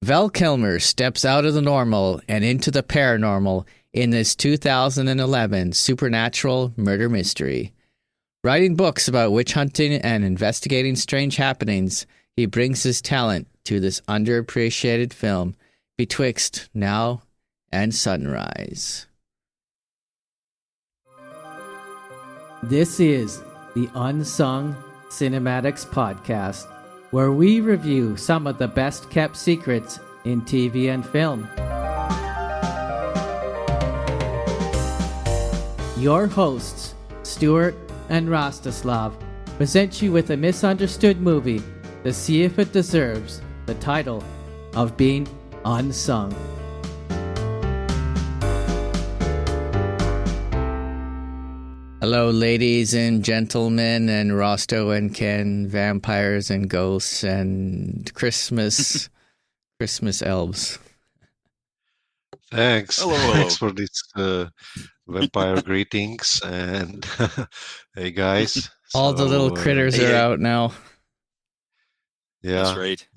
Val Kilmer steps out of the normal and into the paranormal in this 2011 supernatural murder mystery. Writing books about witch hunting and investigating strange happenings, he brings his talent to this underappreciated film, Betwixt Now and Sunrise. This is the Unsung Cinematics Podcast, where we review some of the best kept secrets in TV and film. Your hosts, Stuart and Rostislav, present you with a misunderstood movie to see if it deserves the title of being unsung. Hello, ladies and gentlemen, and Rosto and Ken, vampires and ghosts and Christmas elves. Thanks. Hello. Thanks for these vampire greetings. And hey, guys. All the little critters are out now. Yeah. That's right.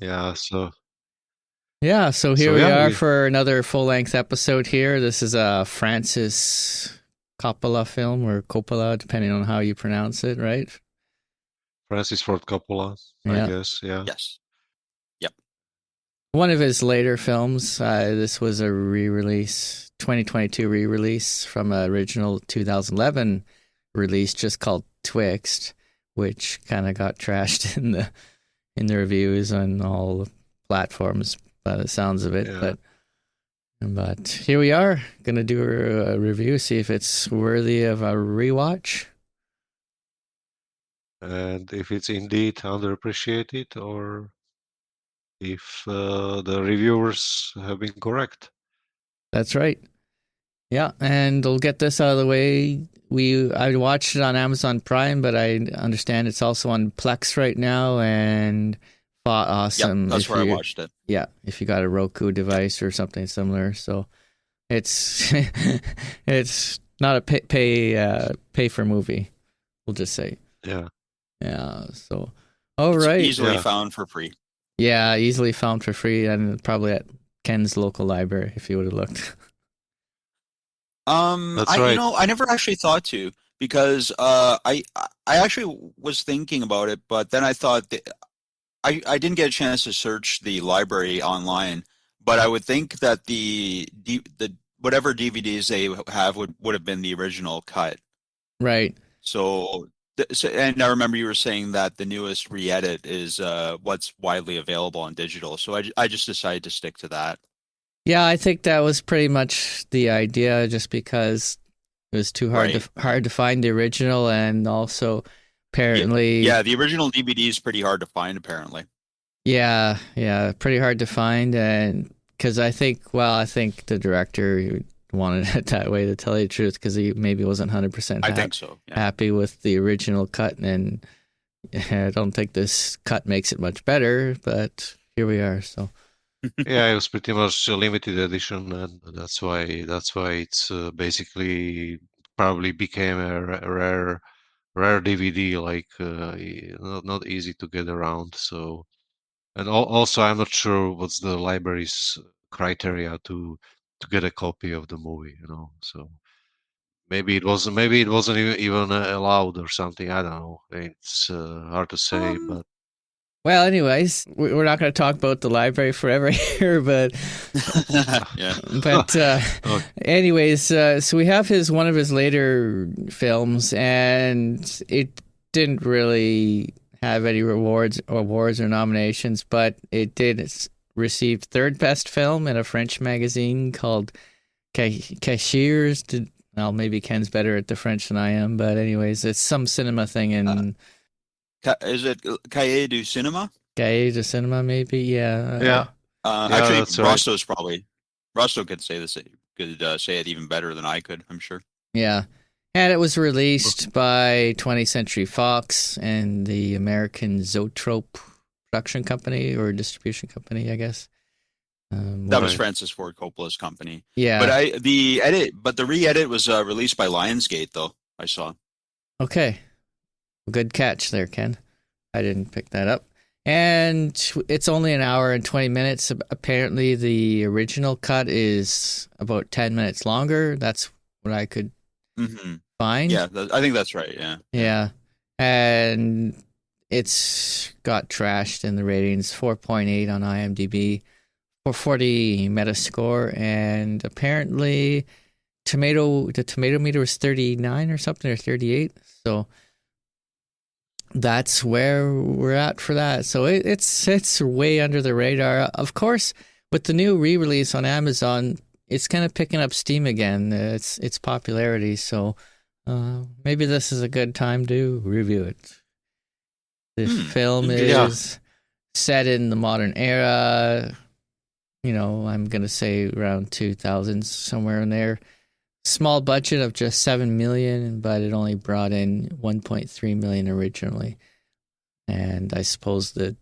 Yeah. So here we are for another full-length episode here. This is a Francis Coppola film, or Coppola, depending on how you pronounce it, right? Francis Ford Coppola, I guess. Yeah. Yes. Yep. One of his later films. This was a re-release, 2022 re-release from an original 2011 release, just called Twixt, which kind of got trashed in the reviews on all platforms by the sounds of it. Yeah. But here we are, gonna do a review, see if it's worthy of a rewatch. And if it's indeed underappreciated, or if the reviewers have been correct. That's right. Yeah, and we'll get this out of the way. I watched it on Amazon Prime, but I understand it's also on Plex right now, and awesome. Yep, that's where I watched it. Yeah, if you got a Roku device or something similar. So it's it's not a pay for movie, we'll just say. Yeah. Yeah, so right. Easily found for free. Yeah, easily found for free, and probably at Ken's local library if you would have looked. That's right. I never actually thought to, because I actually was thinking about it, but then I thought that I didn't get a chance to search the library online, but I would think that the whatever DVDs they have would have been the original cut. Right. So, and I remember you were saying that the newest re-edit is what's widely available on digital. So I just decided to stick to that. Yeah, I think that was pretty much the idea, just because it was too hard to find the original, and also apparently the original DVD is pretty hard to find, apparently. Yeah, pretty hard to find, and because I think the director wanted it that way, to tell you the truth, because he maybe wasn't 100% happy with the original cut, and I don't think this cut makes it much better, but here we are. So yeah, it was pretty much a limited edition, and that's why it's basically probably became a rare DVD, like not easy to get around. So, and also I'm not sure what's the library's criteria to get a copy of the movie, so maybe it wasn't even allowed or something. I don't know, it's hard to say. But well, anyways, we're not going to talk about the library forever here, but anyways, so we have one of his later films, and it didn't really have any awards or nominations, but it did receive third best film in a French magazine called Cashiers. Well, maybe Ken's better at the French than I am, but anyways, it's some cinema thing in. Is it Cahiers du Cinema? Cahiers du Cinema, maybe, yeah. Yeah. Actually, that's right. Rosto could say this. Could say it even better than I could, I'm sure. Yeah, and it was released by 20th Century Fox and the American Zoetrope production company, or distribution company, I guess. That was Francis Ford Coppola's company. Yeah, but the re-edit was released by Lionsgate, though. I saw. Okay. Good catch there, Ken. I didn't pick that up. And it's only an hour and 20 minutes. Apparently, the original cut is about 10 minutes longer. That's what I could find. Yeah, I think that's right. Yeah. And it's got trashed in the ratings, 4.8 on IMDb, 440 Metascore, and apparently the tomato meter was 39 or something, or 38. So that's where we're at for that. So it's way under the radar. Of course, with the new re-release on Amazon, it's kind of picking up steam again. Its popularity. So maybe this is a good time to review it. The film is set in the modern era. I'm gonna say around 2000s, somewhere in there. Small budget of just $7 million, but it only brought in $1.3 million originally. And I suppose that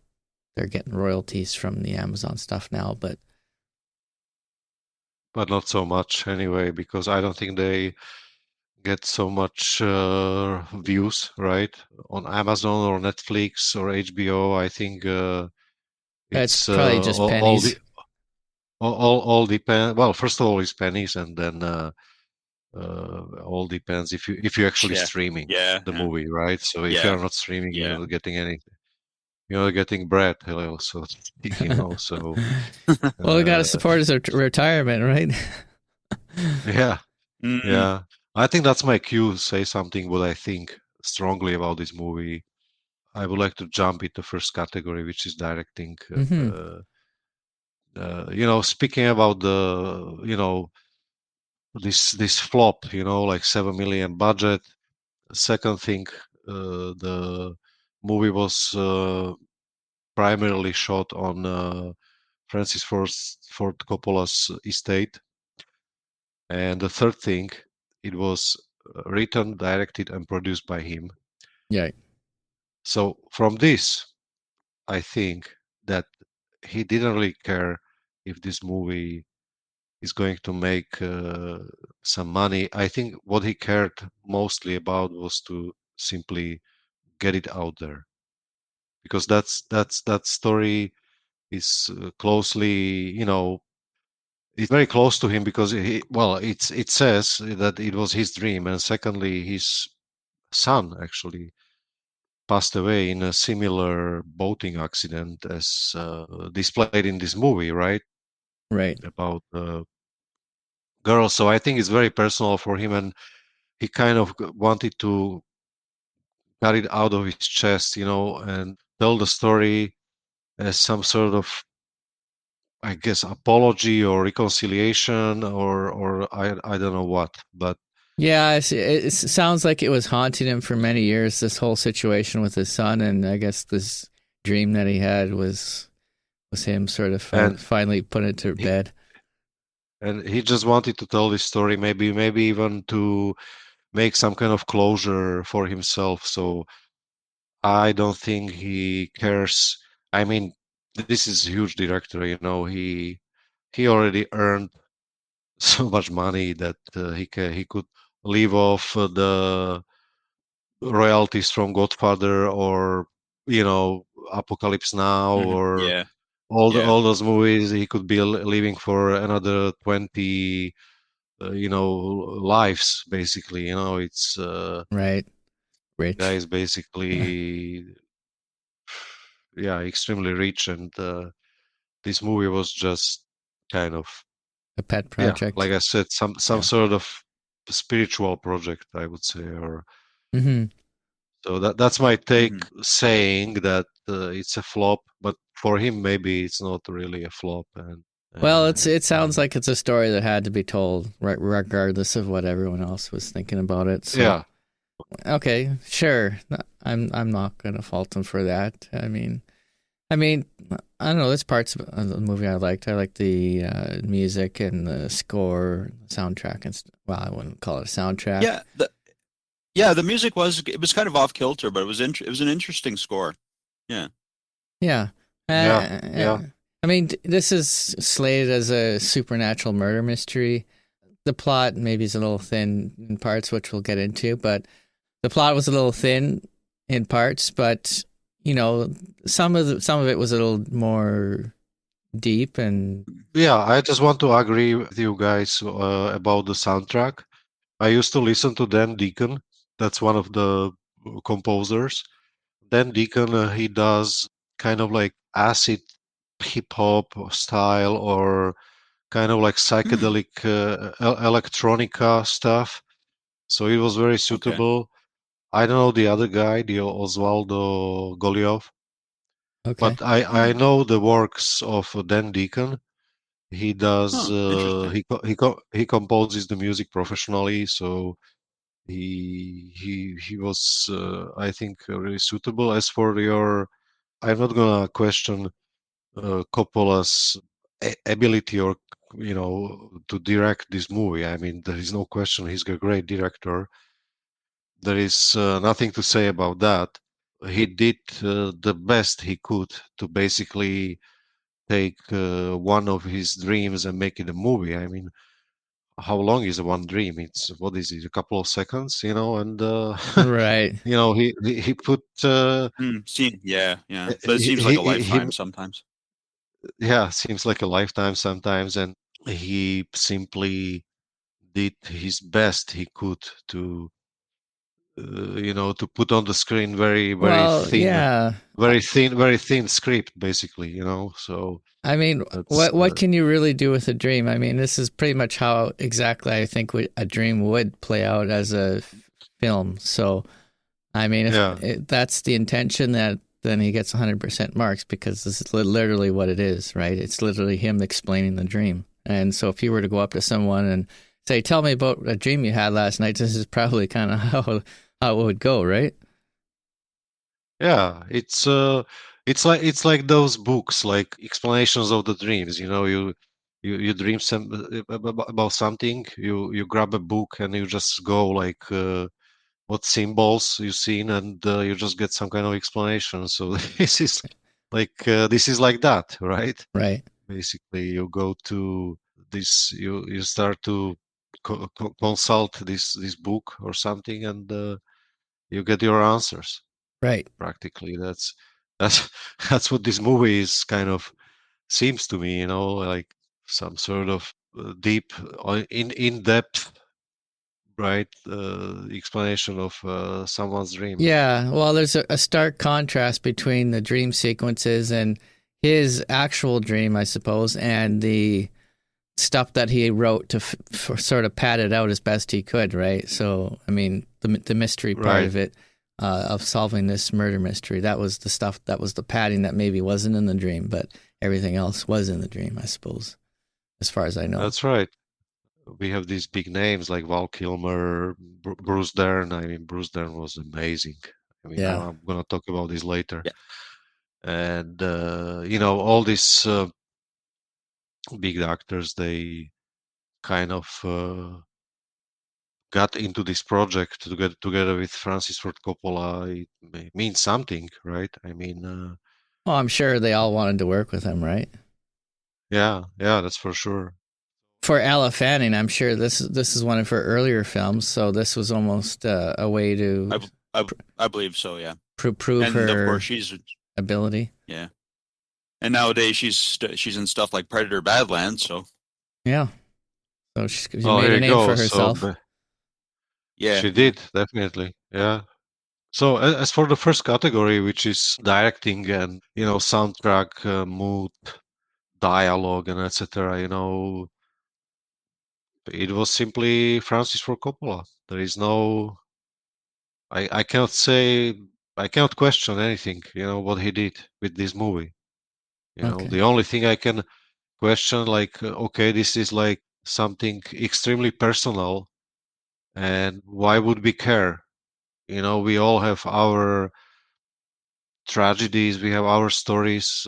they're getting royalties from the Amazon stuff now, but not so much anyway, because I don't think they get so much views, right? On Amazon or Netflix or HBO, I think it's it's probably just pennies. all depend. Well, first of all, it's pennies, and then all depends if you actually streaming the movie, right? So if you are not streaming, you're not getting anything. You're not getting bread, so So well, we got to support his retirement, right? Yeah. Yeah. I think that's my cue to say something what I think strongly about this movie. I would like to jump into first category, which is directing. Speaking about this flop, like 7 million budget. Second thing, the movie was primarily shot on Francis Ford Coppola's estate. And the third thing, it was written, directed, and produced by him. Yeah. So from this, I think that he didn't really care if this movie is going to make some money. I think what he cared mostly about was to simply get it out there, because that story is closely, it's very close to him, because it says that it was his dream, and secondly, his son actually passed away in a similar boating accident as displayed in this movie, right? Right. About girls. So I think it's very personal for him, and he kind of wanted to got it out of his chest, and tell the story as some sort of, I guess, apology or reconciliation, or I don't know what, but yeah, it sounds like it was haunting him for many years, this whole situation with his son, and I guess this dream that he had was him sort of finally putting it to bed. And he just wanted to tell this story, maybe even to make some kind of closure for himself. So I don't think he cares. I mean, this is a huge director, he already earned so much money that he could live off the royalties from Godfather, or Apocalypse Now, or all those movies. He could be living for another 20 lives, basically. It's right, rich. Guy is basically extremely rich, and this movie was just kind of a pet project. Like I said, some sort of spiritual project, I would say. Or so that's my take, saying that it's a flop, but for him maybe it's not really a flop. And well, it sounds like it's a story that had to be told, regardless of what everyone else was thinking about it. So, yeah. Okay, sure. I'm not gonna fault him for that. I mean, I don't know. There's parts of the movie I liked. I liked the music and the score, soundtrack, and well, I wouldn't call it a soundtrack. The music was kind of off kilter, but it was an interesting score. Yeah. Yeah. I mean, this is slated as a supernatural murder mystery. The plot maybe is a little thin in parts, which we'll get into, but the plot was a little thin in parts, but some of it was a little more deep and Yeah, I just want to agree with you guys about the soundtrack. I used to listen to Dan Deacon. That's one of the composers. Dan Deacon, he does kind of like acid hip hop style or kind of like Hmm. psychedelic electronica stuff. So it was very Okay. suitable. I don't know the other guy, the Osvaldo Goliov, okay. but I Hmm. know the works of Dan Deacon. He does Huh. Interesting. he composes the music professionally, so he was I think really suitable. As for your, I'm not gonna question Coppola's ability or to direct this movie. I mean, there is no question he's a great director. There is nothing to say about that. He did the best he could to basically take one of his dreams and make it a movie. I mean, how long is one dream? It's what is it? A couple of seconds, and Right. he put Yeah, yeah. But it seems like a lifetime sometimes. yeah, seems like a lifetime sometimes, and he simply did his best he could to to put on the screen Well, yeah. very thin script basically, so I mean, that's what can you really do with a dream? I mean, this is pretty much how exactly I think a dream would play out as a film. So, I mean, if yeah, that's the intention, that then he gets 100% marks because this is literally what it is, right? It's literally him explaining the dream. And so, if you were to go up to someone and say, "Tell me about a dream you had last night," this is probably kind of how it would go, right? yeah, it's like those books like explanations of the dreams, you dream about something, you grab a book and you just go like what symbols you've seen, and you just get some kind of explanation. So this is like that, right? Right, Basically, you go to this, you start to consult this book or something, and you get your answers. right. Practically, that's that's what this movie is kind of seems to me. Like some sort of deep, in depth, right? Explanation of someone's dream. Yeah, well, there's a stark contrast between the dream sequences and his actual dream, I suppose, and the stuff that he wrote to for sort of pad it out as best he could, right? So, I mean, the mystery part Right. of it, of solving this murder mystery, that was the stuff, that was the padding that maybe wasn't in the dream, but everything else was in the dream, I suppose, as far as I know. That's right. We have these big names like Val Kilmer, Bruce Dern. I mean, Bruce Dern was amazing. I mean, Yeah. I'm going to talk about this later. Yeah. And all these big actors, they kind of got into this project together with Francis Ford Coppola. It means something, right? I mean, Well, I'm sure they all wanted to work with him, right? yeah, that's for sure. For Ella Fanning, I'm sure this is one of her earlier films, so this was almost a way to I I believe so, yeah. prove And of course her she's ability. yeah. And nowadays she's in stuff like Predator Badlands, so Yeah, so she Oh, made here a you name go. for So herself. yeah, she yeah. did definitely, yeah. So as for the first category, which is directing and soundtrack, mood, dialogue, and etc., it was simply Francis Ford Coppola. There is no, I cannot say, I cannot question anything. What he did with this movie. Okay, The only thing I can question, like, okay, this is like something extremely personal, and why would we care? We all have our tragedies, we have our stories.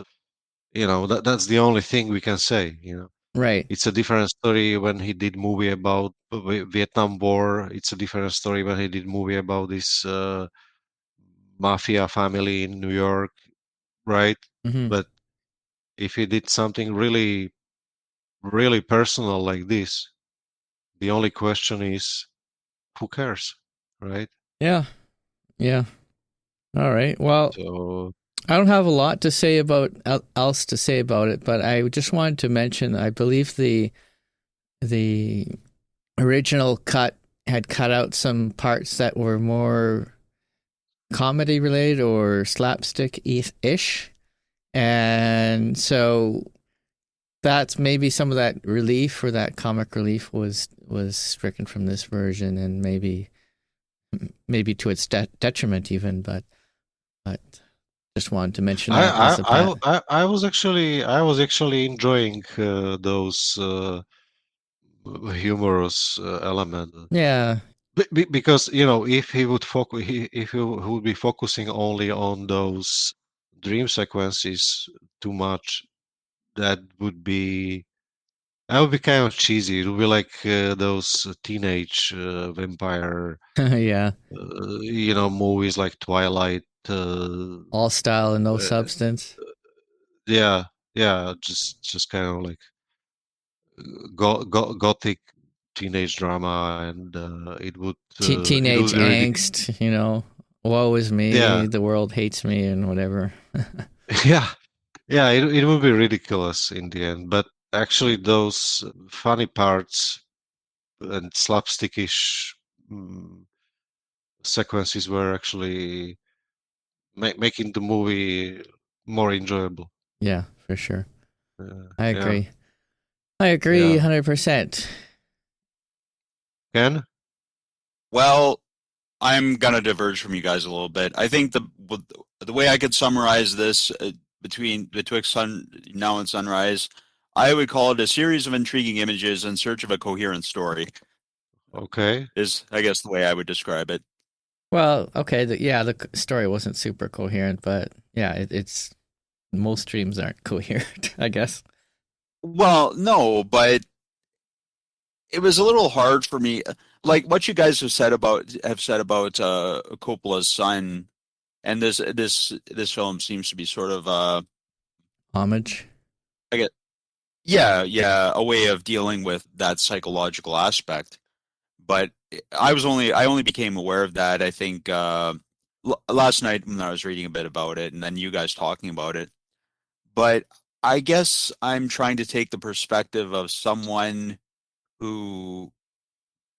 That's the only thing we can say. right. It's a different story when he did movie about Vietnam War. It's a different story when he did movie about this mafia family in New York, right? Hmm. But if he did something really, really personal like this, the only question is, who cares, right? Yeah, yeah. All right. Well, So. I don't have a lot to say about else to say about it, but I just wanted to mention I believe the original cut had cut out some parts that were more comedy related or slapstick ish, and so that's maybe some of that relief or that comic relief was stricken from this version, and maybe to its detriment even, but just wanted to mention that as a pat. I was actually enjoying those humorous element. Yeah. Because if he would focus, if he would be focusing only on those dream sequences too much, that would be kind of cheesy. It would be like those teenage vampire, Yeah. movies like Twilight. All style and no Uh, substance. yeah, yeah, just kind of like gothic teenage drama, and it Teenage would be really, angst, woe is yeah, me, the world hates me, and whatever. yeah, yeah. It would be ridiculous in the end, but actually, those funny parts and slapstickish mm, sequences were actually making the movie more enjoyable. Yeah, for sure. I Yeah, agree. I agree yeah. 100%. Ken? Well, I'm gonna diverge from you guys a little bit. I think the way I could summarize this betwixt sun now and sunrise, I would call it a series of intriguing images in search of a coherent story. Okay. Is I guess the way I would describe it. Well, okay, the story wasn't super coherent, but yeah, it's most dreams aren't coherent, I guess. Well, no, but it was a little hard for me. Like what you guys have said about Coppola's son, and this film seems to be sort of Homage. I get yeah, a way of dealing with that psychological aspect. But I only became aware of that I think last night when I was reading a bit about it, and then you guys talking about it. But I guess I'm trying to take the perspective of someone who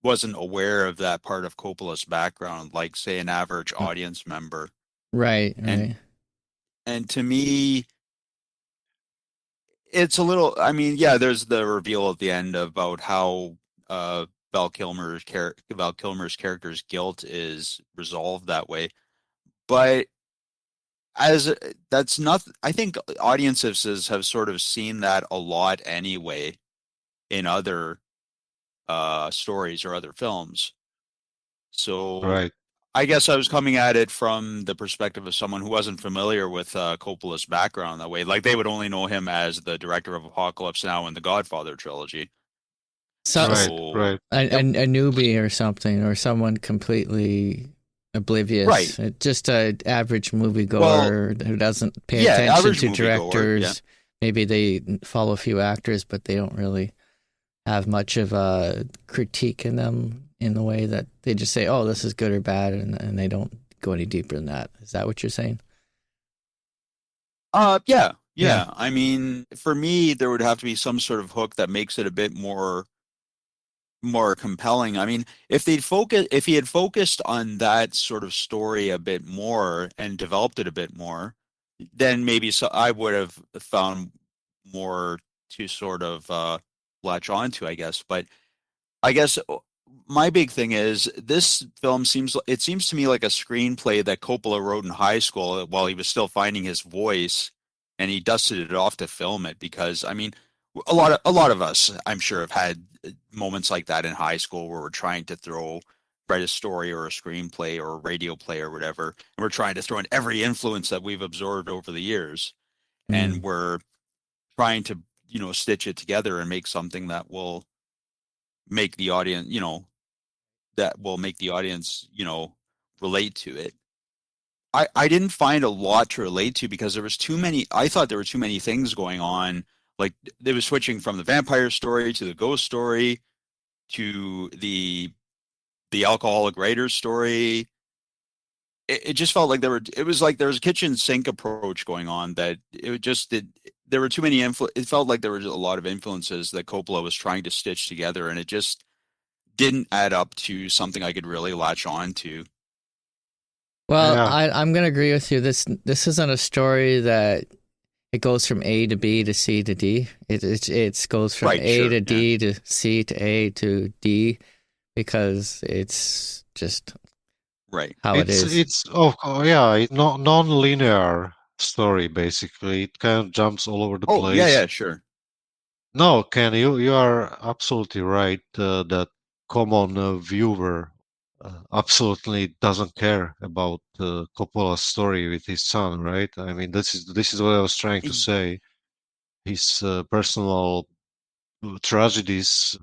wasn't aware of that part of Coppola's background, like say an average Uh, audience member. Right, And right. and to me, it's a little. I mean, yeah, there's the reveal at the end about how Val Kilmer's character's guilt is resolved that way. But as that's not, I think audiences have sort of seen that a lot anyway in other stories or other films. So Right. I guess I was coming at it from the perspective of someone who wasn't familiar with Coppola's background that way. Like they would only know him as the director of Apocalypse Now and the Godfather trilogy. So, Right. So, Right. yep, a newbie or something, or someone completely right. oblivious, just a average Well, moviegoer who doesn't pay yeah, attention average to moviegoer. Yeah. directors. Maybe they follow a few actors, but they don't really have much of a critique in them in the way that they just say, "Oh, this is good or bad," and they don't go any deeper than that. Is that what you're saying? Yeah, Yeah. yeah. I mean, for me, there would have to be some sort of hook that makes it a bit more compelling. I mean, if he had focused on that sort of story a bit more and developed it a bit more, then maybe I would have found more to sort of latch onto, I guess. But I guess my big thing is this film seems to me like a screenplay that Coppola wrote in high school while he was still finding his voice, and he dusted it off to film it because I mean, a lot of us I'm sure have had moments like that in high school where we're trying to write a story or a screenplay or a radio play or whatever, and we're trying to throw in every influence that we've absorbed over the years, and Mm. we're trying to stitch it together and make something make the audience, that will make the audience, relate to it. I didn't find a lot to relate to because there was too many. I thought there were too many things going on. Like they were switching from the vampire story to the ghost story to the alcoholic writer story, it just felt like it was like there was a kitchen sink approach going on that it just did. There were too many it felt like there were a lot of influences that Coppola was trying to stitch together, and it just didn't add up to something I could really latch on to. Well, Yeah. I'm going to agree with you. This isn't a story that it goes from A to B to C to D. It goes from Right, A sure, to D to C to A to D because it's just Right. how it is. It's yeah, non-linear story basically. It kind of jumps all over the Oh, yeah, place. yeah, sure. No, Ken, you are absolutely right that common viewer absolutely doesn't care about Coppola's story with his son, right? I mean, this is what I was trying to Y- say. His personal tragedies.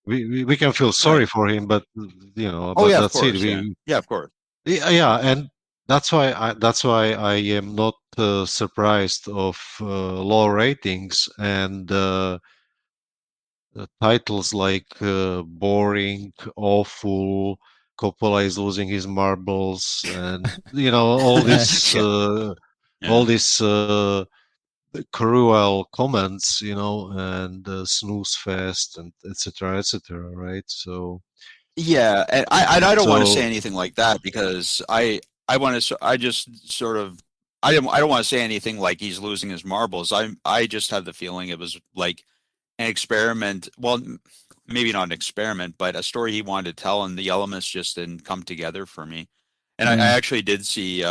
We can feel sorry Right. for him, but Oh, but yeah, of that's it. course. Yeah. Yeah, of course. Yeah, and that's why I am not surprised of low ratings and titles like boring, awful, Coppola is losing his marbles, and all this Yeah. all Yeah. this cruel comments, and snooze fest and etc. etc. Right? Yeah, and I don't want to say So anything like that because I want to I just sort of I don't want to say anything like he's losing his marbles. I just have the feeling it was like an experiment. Well, maybe not an experiment, but a story he wanted to tell, and the elements just didn't come together for me. And I Mm, actually did see.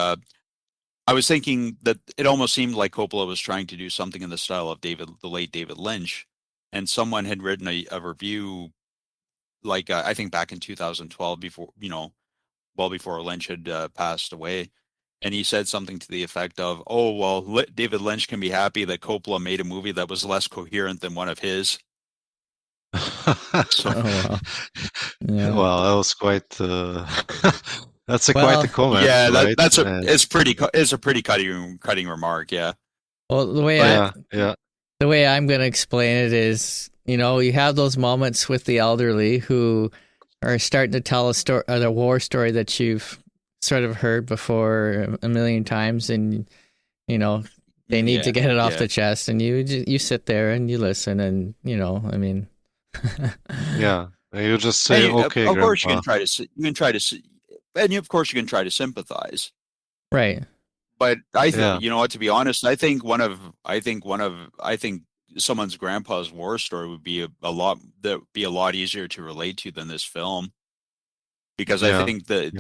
I was thinking that it almost seemed like Coppola was trying to do something in the style of the late David Lynch, and someone had written a review like I think back in 2012, before well before Lynch had passed away, and he said something to the effect of, "Oh well, David Lynch can be happy that Coppola made a movie that was less coherent than one of his." So oh well, yeah. well, that was quite that's quite a Well, comment, yeah, right? that's And it's a pretty cutting remark, yeah. well, But yeah, yeah. the way I'm going to explain it is, you have those moments with the elderly who are starting to tell a story, a war story that you've sort of heard before a million times, and they need to yeah, get it off yeah. the chest, and you sit there and you listen, and I mean, Yeah, you just And say, "Okay, of course grandpa." and of course you can try to sympathize. right. But Yeah. you know what? To be honest, I think someone's grandpa's war story would be a lot easier to relate to than this film, because I Yeah. think Yeah.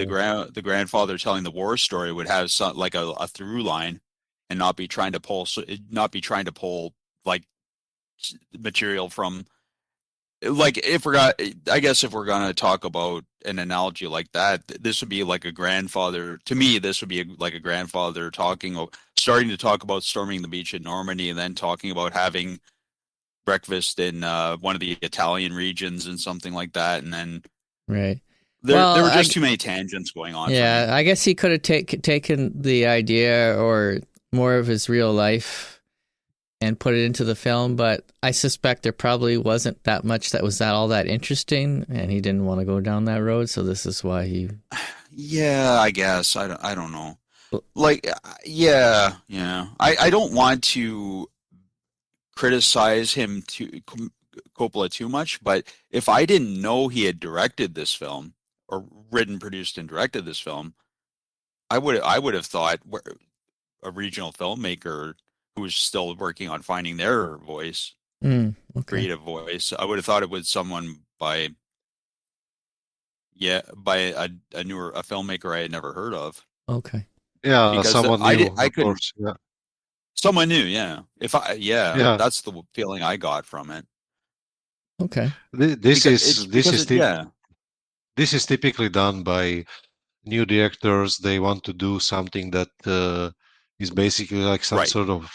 the grandfather telling the war story would have some like a through line, and not be trying to pull like material from like if we're gonna I guess if we're gonna talk about an analogy like that, this would be like a grandfather. To me, this would be like a grandfather starting to talk about storming the beach in Normandy, and then talking about having breakfast in one of the Italian regions and something like that. And then Right. there Well, were just too many tangents going on for me. I guess he could have taken the idea or more of his real life and put it into the film, but I suspect there probably wasn't that much that was all that interesting, and he didn't want to go down that road. So this is why he. Yeah, I guess I don't know. Like, yeah, yeah. I don't want to criticize Coppola too much, but if I didn't know he had directed this film or written, produced, and directed this film, I would have thought a regional filmmaker who was still working on finding their voice, Okay. creative voice. I would have thought it was someone by a newer a filmmaker I had never heard of, Okay. Yeah, because someone new, I of couldn't. course. Yeah. Someone new, yeah. Yeah. That's the feeling I got from it. Okay. This is this Because is it, tip yeah. this is typically done by new directors. They want to do something that is basically like some Right. sort of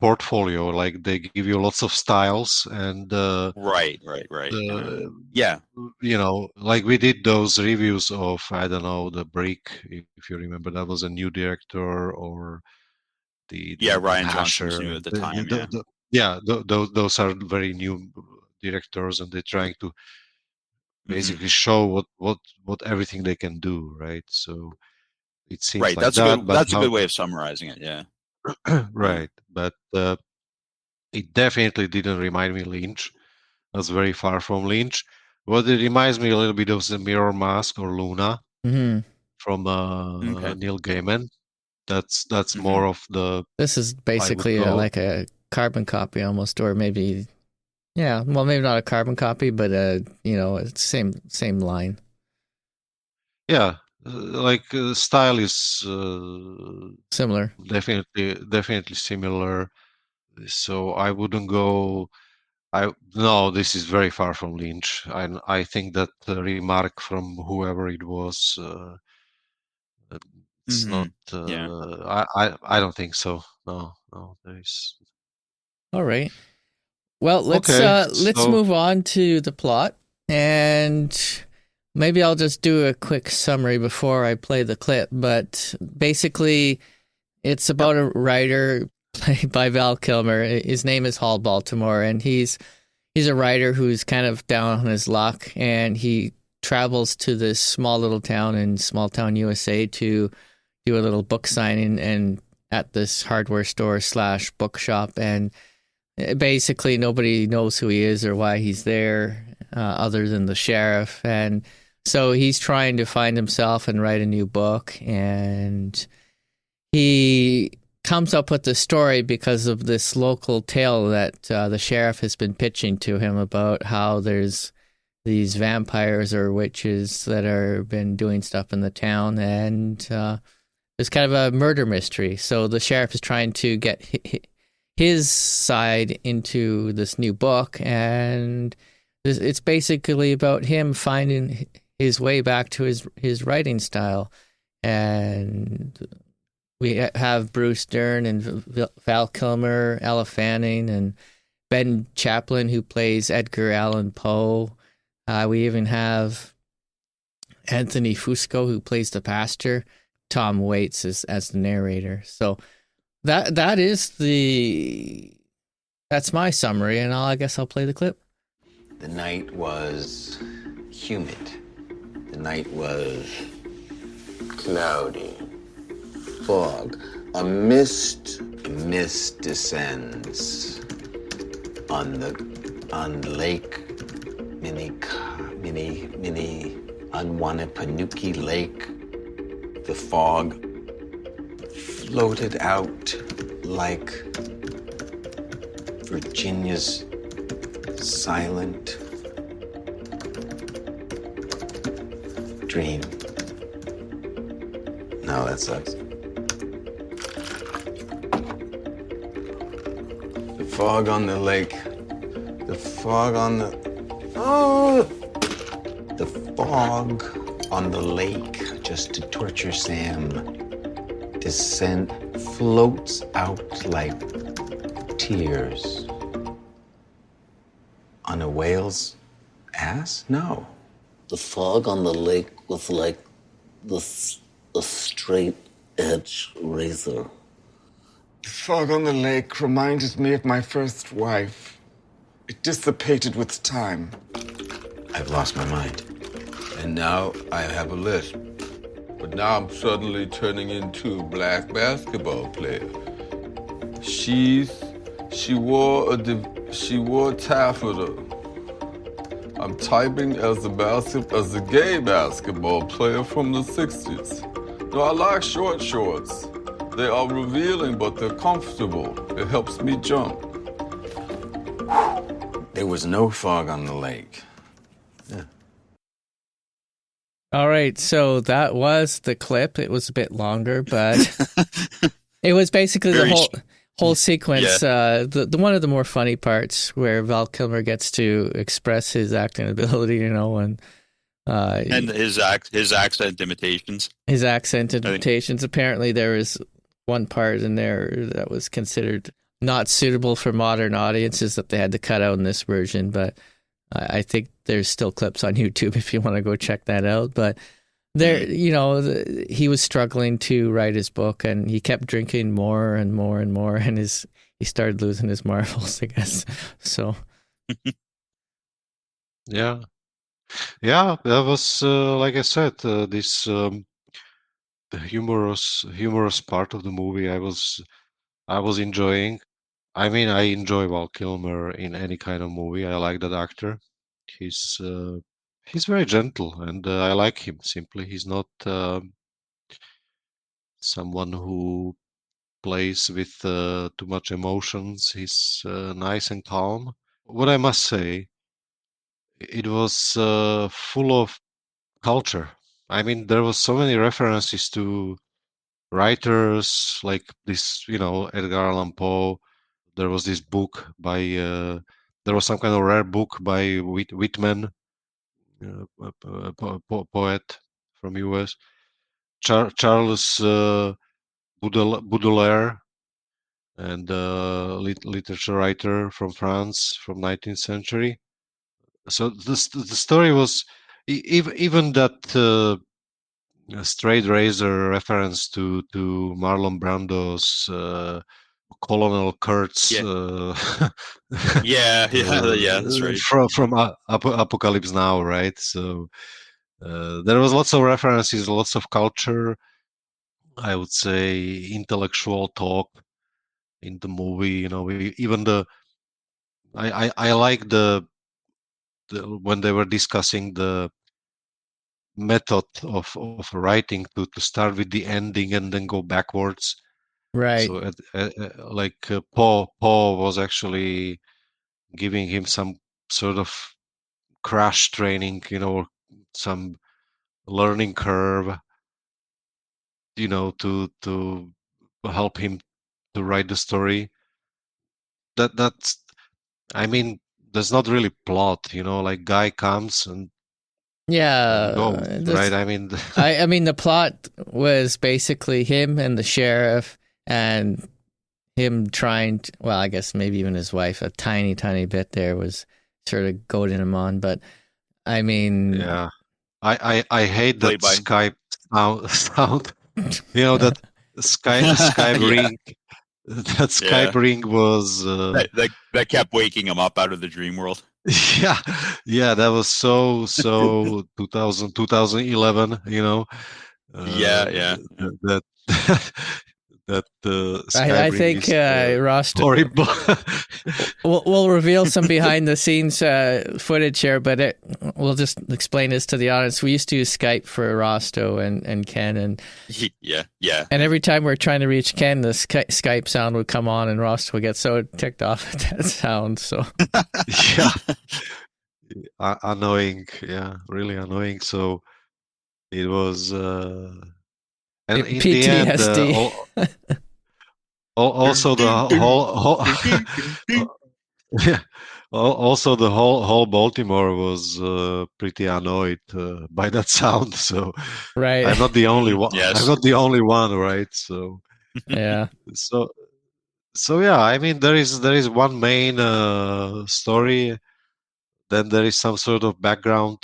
portfolio. Like they give you lots of styles and Right. uh, Yeah. like we did those reviews of, I don't know, The Brick, if you remember, that was a new director, or Yeah, the Ryan Johnson was Basher, new and at the time, yeah. yeah, those are very new directors, and they're trying to Hmm. basically show what everything they can do, right? So. It seems Right. like That's that. good. But That's a good way of summarizing it. Yeah. right. But it definitely didn't remind me Lynch. It was very far from Lynch. What it reminds me a little bit of the Mirror Mask or Luna Hmm. from Okay. Neil Gaiman. That's Hmm. more of the, This is I would basically go, like a carbon copy almost, or maybe, yeah, well, maybe not a carbon copy, but it's same line. yeah, like style is Similar. definitely similar. So I wouldn't go. No, this is very far from Lynch. I think that remark from whoever it was, it's Hmm. not. Yeah. I don't think so. No, there is. All right. Well, Okay, let's so move on to the plot, and maybe I'll just do a quick summary before I play the clip. But basically, it's about a writer played by Val Kilmer. His name is Hall Baltimore, and he's a writer who's kind of down on his luck, and he travels to this small little town in small town USA to do a little book signing and at this hardware store / bookshop. And basically nobody knows who he is or why he's there, other than the sheriff. And so he's trying to find himself and write a new book, and he comes up with the story because of this local tale that the sheriff has been pitching to him about how there's these vampires or witches that are been doing stuff in the town, and there's kind of a murder mystery. So the sheriff is trying to get his side into this new book, and it's basically about him finding his way back to his writing style. And we have Bruce Dern and Val Kilmer, Elle Fanning, and Ben Chaplin, who plays Edgar Allan Poe. We even have Anthony Fusco, who plays the pastor. Tom Waits as the narrator. So that's my summary, and I guess I'll play the clip. The night was humid. The night was cloudy. Fog. A mist descends on the lake, mini Unwanapanuki Lake. The fog floated out like Virginia's silent dream. No, that sucks. The fog on the lake. The fog on the... Oh! The fog on the lake, just to torture Sam. Descent floats out like tears. On a whale's ass? No. The fog on the lake was like a straight edge razor. The fog on the lake reminded me of my first wife. It dissipated with time. I've lost my mind. And now I have a lisp. But now I'm suddenly turning into a black basketball player. She wore taffeta. I'm typing as a gay basketball player from the 60s. No, I like short shorts. They are revealing, but they're comfortable. It helps me jump. There was no fog on the lake. Yeah. All right, so that was the clip. It was a bit longer, but it was basically the whole sequence. Yeah. The one of the more funny parts where Val Kilmer gets to express his acting ability, and his accent imitations. His accent imitations. Apparently, there is one part in there that was considered not suitable for modern audiences that they had to cut out in this version, but I think there's still clips on YouTube if you want to go check that out. But there, he was struggling to write his book, and he kept drinking more and more and more, and he started losing his marbles, I guess. So, yeah, that was like I said. This humorous part of the movie. I was enjoying. I mean, I enjoy Val Kilmer in any kind of movie. I like that actor. He's uh, he's very gentle, and I like him. Simply, he's not someone who plays with too much emotions. He's nice and calm. What I must say, it was full of culture. I mean, there was so many references to writers like this, Edgar Allan Poe. There was this book by, there was some kind of rare book by Whitman, poet from US. Charles Baudelaire, and literature writer from France from 19th century. So the story was even that straight razor reference to Marlon Brando's Colonel Kurtz Yeah, yeah, that's right. from Apocalypse Now, right? So there was lots of references, lots of culture. I would say intellectual talk in the movie. Even I like when they were discussing the method of writing to start with the ending and then go backwards. Right. So Paul was actually giving him some sort of crash training, some learning curve, to help him to write the story. That's I mean, there's not really plot, like guy comes and Yeah. goes, right? I mean, I mean, the plot was basically him and the sheriff and him trying to, well, I guess maybe even his wife, a tiny, tiny bit there was sort of goading him on. But I mean, yeah, I hate that Played by- Skype sound. That Skype Yeah. ring. That Skype ring was that kept waking him up out of the dream world. yeah, that was so 2011, Yeah. that that Skype I ring think is Ross horrible. we'll reveal some behind the scenes footage here, but we'll just explain this to the audience. We used to use Skype for Rosto and Ken, and Yeah. and every time we're trying to reach Ken, the Skype sound would come on, and Rosto would get so ticked off at that sound. So Yeah, annoying. Yeah, really annoying. So it was, and in the end, PTSD. also the whole yeah, also the whole Baltimore was pretty annoyed by that sound. So Right. I'm not the only one. Yes. I'm not the only one, right? So Yeah. so yeah. I mean, there is one main story. Then there is some sort of background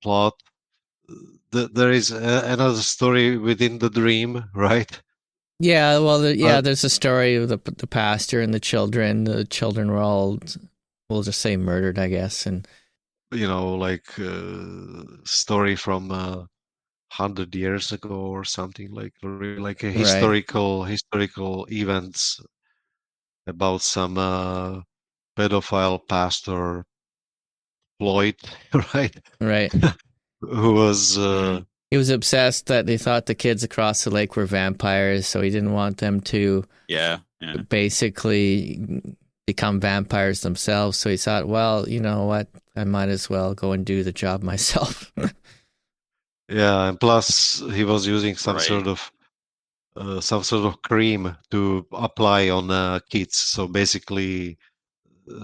plot. There is another story within the dream, right? Yeah, well, there's a story of the pastor and the children. The children were all, we'll just say, murdered, I guess, and like story from 100 years ago or something, like really like a historical events about some pedophile pastor Floyd, right? Right. Who was he was obsessed that they thought the kids across the lake were vampires, so he didn't want them to basically become vampires themselves. So he thought, well, you know what, I might as well go and do the job myself. Yeah, and plus he was using some sort of cream to apply on kids. So basically,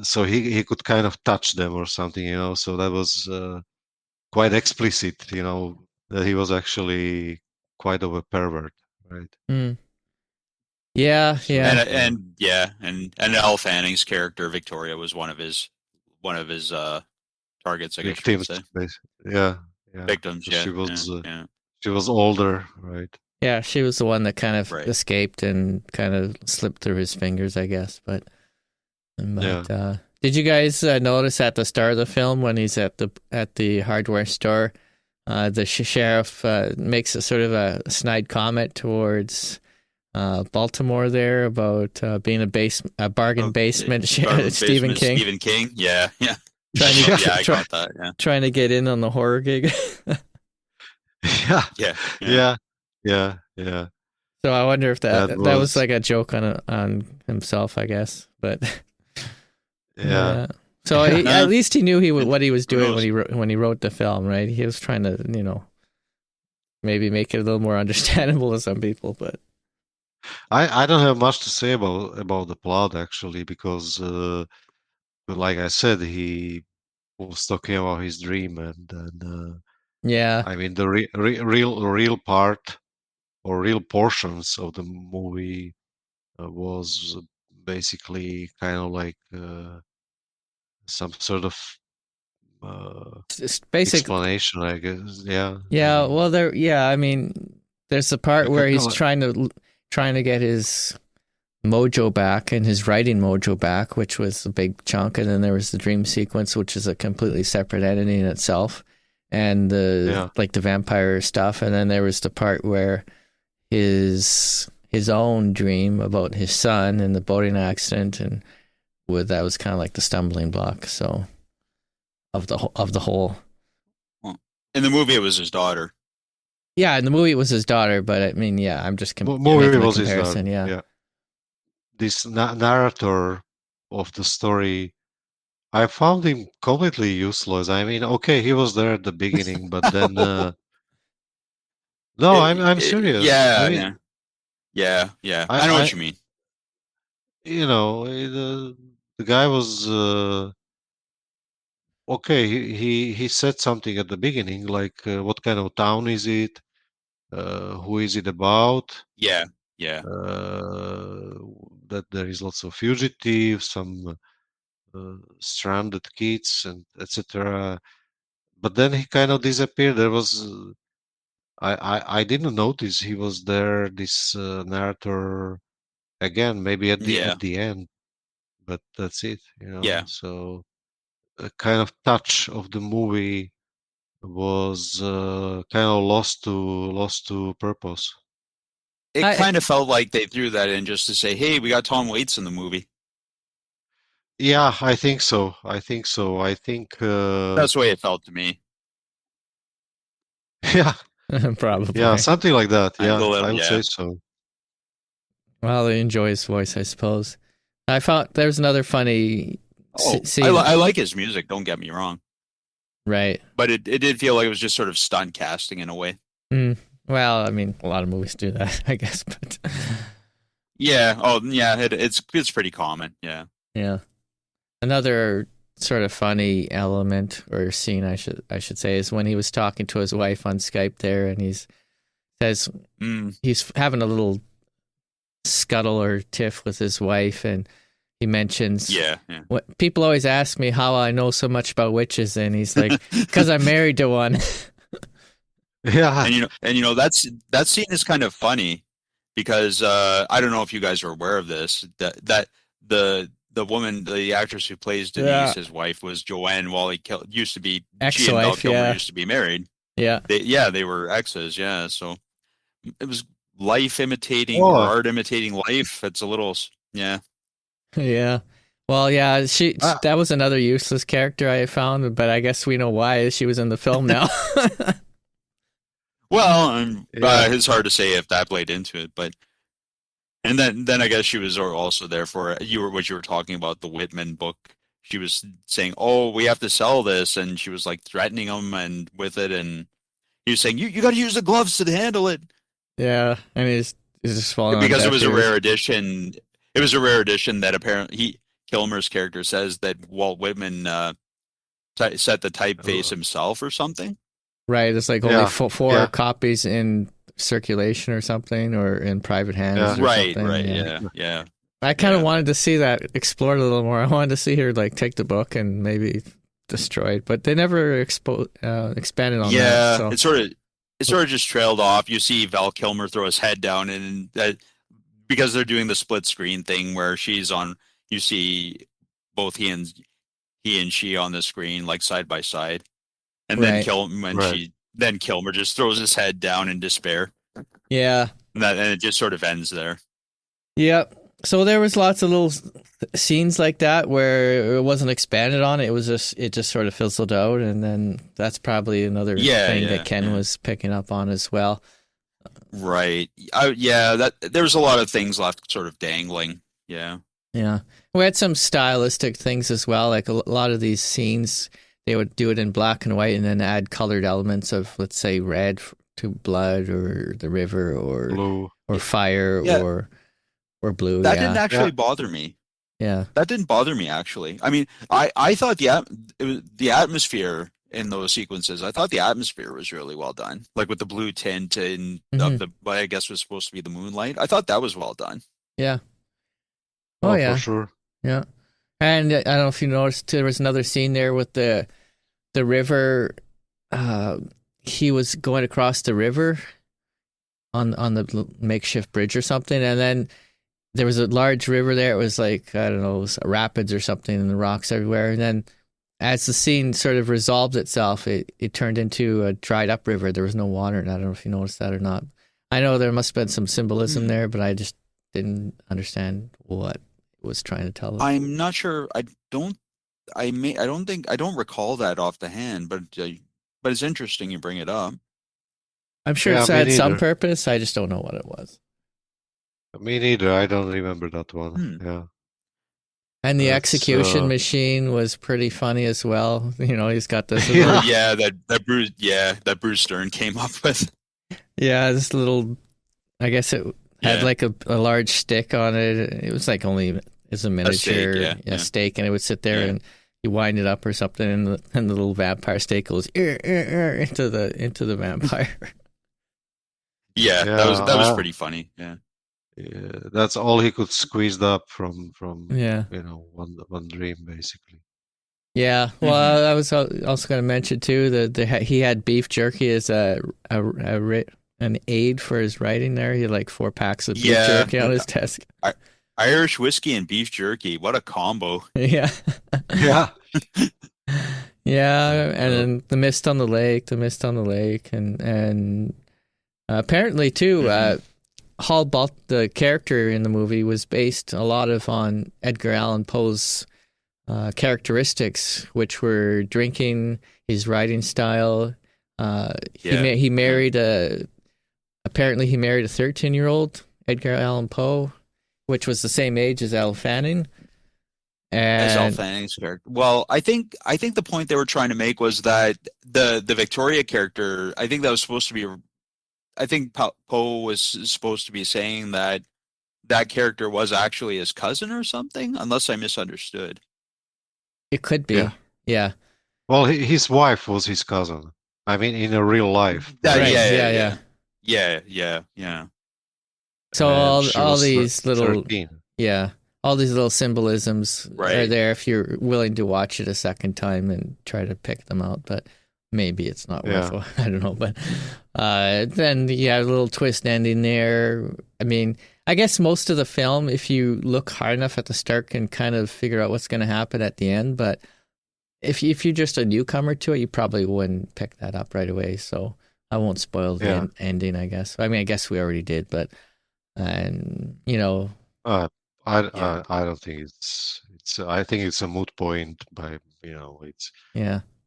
so he could kind of touch them or something, So that was quite explicit, that he was actually quite of a pervert, right? Mm. Yeah, So, yeah, and Elle Fanning's character Victoria was one of his targets, I guess you could say. Yeah. Victims. Yeah, she was older, right? Yeah, she was the one that kind of escaped and kind of slipped through his fingers, I guess. But did you guys notice at the start of the film when he's at the hardware store, the sheriff makes a sort of a snide comment towards Baltimore there about being a bargain basement. Stephen King. Stephen King. Yeah. Trying to, I got that. Yeah. Trying to get in on the horror gig. Yeah. So I wonder if that was was like a joke on himself, I guess. But yeah. So at least he knew what he was doing when he wrote the film, right? He was trying to, maybe make it a little more understandable to some people, but I don't have much to say about the plot actually, because like I said, he was talking about his dream, and yeah, I mean the real part or real portions of the movie was basically kind of like some sort of it's basic explanation, I guess. Yeah. Yeah, well, I mean, there's the part where he's trying to get his mojo back and his writing mojo back, which was a big chunk, and then there was the dream sequence, which is a completely separate entity in itself, and the vampire stuff, and then there was the part where his own dream about his son and the boating accident, and that was kind of like the stumbling block. So of the whole. In the movie, it was his daughter. Yeah, in the movie it was his daughter, but I mean, I'm just movie was his daughter. Yeah. This narrator of the story, I found him completely useless. I mean, okay, he was there at the beginning, but then no, I'm serious. Yeah, I mean, yeah. I know what you mean. The guy was okay. He said something at the beginning, like what kind of town is it? Who is it about? Yeah. That there is lots of fugitives, some stranded kids, and etc. But then he kind of disappeared. There was I didn't notice he was there. This narrator again, maybe at the end, but that's it. Yeah. So a kind of touch of the movie was kind of lost to purpose. It kind of felt like they threw that in just to say, "Hey, we got Tom Waits in the movie." Yeah, I think so. I think that's the way it felt to me. Yeah, probably. Yeah, something like that. Yeah, I would say so. Well, they enjoy his voice, I suppose. I found there's another funny scene. I like his music. Don't get me wrong. Right, but it did feel like it was just sort of stunt casting in a way. Well, I mean, a lot of movies do that, I guess. But yeah, it's pretty common. Yeah. Another sort of funny element or scene, I should say, is when he was talking to his wife on Skype there, and he says he's having a little scuttle or tiff with his wife, and he mentions, what people always ask me how I know so much about witches, and he's like, because I'm married to one. Yeah, and that scene is kind of funny because I don't know if you guys are aware of this, that the woman, the actress who plays Denise, his wife, was Joanne while used to be ex-wife. She and Val Kilmer used to be married. Yeah, they were exes. Yeah, so it was life imitating or art imitating life. It's a little Yeah. Well, yeah, that was another useless character I found, but I guess we know why she was in the film now. Well, it's hard to say if that played into it, but and then I guess she was also there for what you were talking about, the Whitman book. She was saying, "Oh, we have to sell this," and she was like threatening him and with it, and he was saying, "You got to use the gloves to handle it." Yeah, and he's just falling because it was a rare edition. It was a rare edition that apparently Kilmer's character says that Walt Whitman set the typeface himself or something. Right, it's like only four copies in circulation or something, or in private hands. Yeah. Or Right. Yeah. I kind of wanted to see that explored a little more. I wanted to see her like take the book and maybe destroy it, but they never expanded on that. Yeah, so. It sort of just trailed off. You see Val Kilmer throw his head down, and because they're doing the split screen thing where she's on, you see both he and she on the screen like side by side, and then Kilmer then Kilmer just throws his head down in despair, Yeah. and it just sort of ends there. Yep. So there was lots of little scenes like that where it wasn't expanded on. It just sort of fizzled out, and then that's probably another thing that Ken was picking up on as well. Right. That there's a lot of things left sort of dangling. Yeah. Yeah. We had some stylistic things as well. Like a lot of these scenes, they would do it in black and white and then add colored elements of, let's say, red to blood or the river or Blue. or fire or blue. That didn't actually bother me. Yeah. That didn't bother me, actually. I mean, I thought the atmosphere in those sequences, I thought the atmosphere was really well done. Like with the blue tint and of what I guess was supposed to be the moonlight. I thought that was well done. Yeah. Oh, yeah. For sure. Yeah. And I don't know if you noticed, there was another scene there with the river. He was going across the river on the makeshift bridge or something, and then there was a large river there. It was like, I don't know, it was rapids or something, and the rocks everywhere. And then as the scene sort of resolved itself, it turned into a dried up river. There was no water, and I don't know if you noticed that or not. I know there must have been some symbolism there, but I just didn't understand what it was trying to tell us. I'm not sure. I don't recall that off the hand, but it's interesting you bring it up. I'm sure it had some purpose. I just don't know what it was. Me neither. I don't remember that one. Yeah. And the execution machine was pretty funny as well. You know, he's got this. That Bruce Dern came up with. Yeah, this little. I guess it had like a large stick on it. It was like it's a miniature stake, and it would sit there and you wind it up or something, and the little vampire stake goes into the vampire. That was pretty funny. Yeah. Yeah, that's all he could squeeze up from one dream, basically. Yeah, well, I was also going to mention too that he had beef jerky as an aid for his writing. There, he had like 4 packs of beef jerky on his desk. Irish whiskey and beef jerky, what a combo! Yeah, yeah, yeah, and then the mist on the lake, and apparently too. Hall the character in the movie was based a lot on Edgar Allan Poe's characteristics, which were drinking, his writing style. He married apparently he married a 13-year-old Edgar Allan Poe, which was the same age as Elle Fanning. As Elle Fanning's character. Well, I think the point they were trying to make was that the Victoria character, I think that was supposed to be. I think Poe was supposed to be saying that character was actually his cousin or something, unless I misunderstood. It could be. Yeah. Well, his wife was his cousin. I mean, in a real life. Yeah. So all these little 13. all these little symbolisms are there if you're willing to watch it a second time and try to pick them out, but maybe it's not worthwhile. I don't know, but then a little twist ending there. I mean, I guess most of the film, if you look hard enough at the start, can kind of figure out what's going to happen at the end. But if you're just a newcomer to it, you probably wouldn't pick that up right away. So I won't spoil the ending, I guess. I mean, I guess we already did, but I don't think it's. I think it's a moot point. It's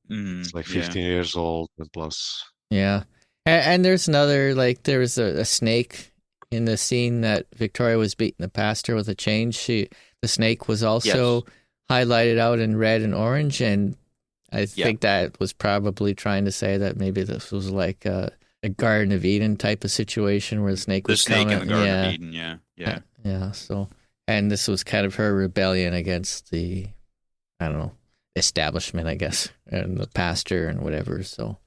It's like 15 years old and plus. Yeah. And there's another, like, there was a snake in the scene that Victoria was beating the pastor with a chain. The snake was also highlighted out in red and orange. And I think that was probably trying to say that maybe this was like a Garden of Eden type of situation where the snake was coming. In the Garden of Eden, Yeah. So, and this was kind of her rebellion against the, I don't know, establishment, I guess, and the pastor and whatever. So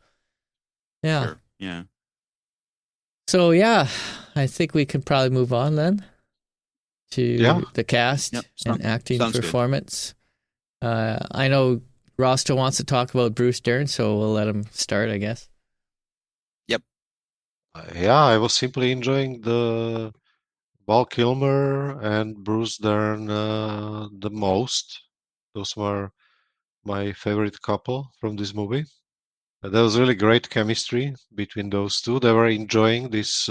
Sure. So I think we can probably move on then to the cast and acting performance. I know Rosto wants to talk about Bruce Dern, so we'll let him start, I guess. Yep. I was simply enjoying the Val Kilmer and Bruce Dern the most. Those were my favorite couple from this movie. There was really great chemistry between those two. They were enjoying this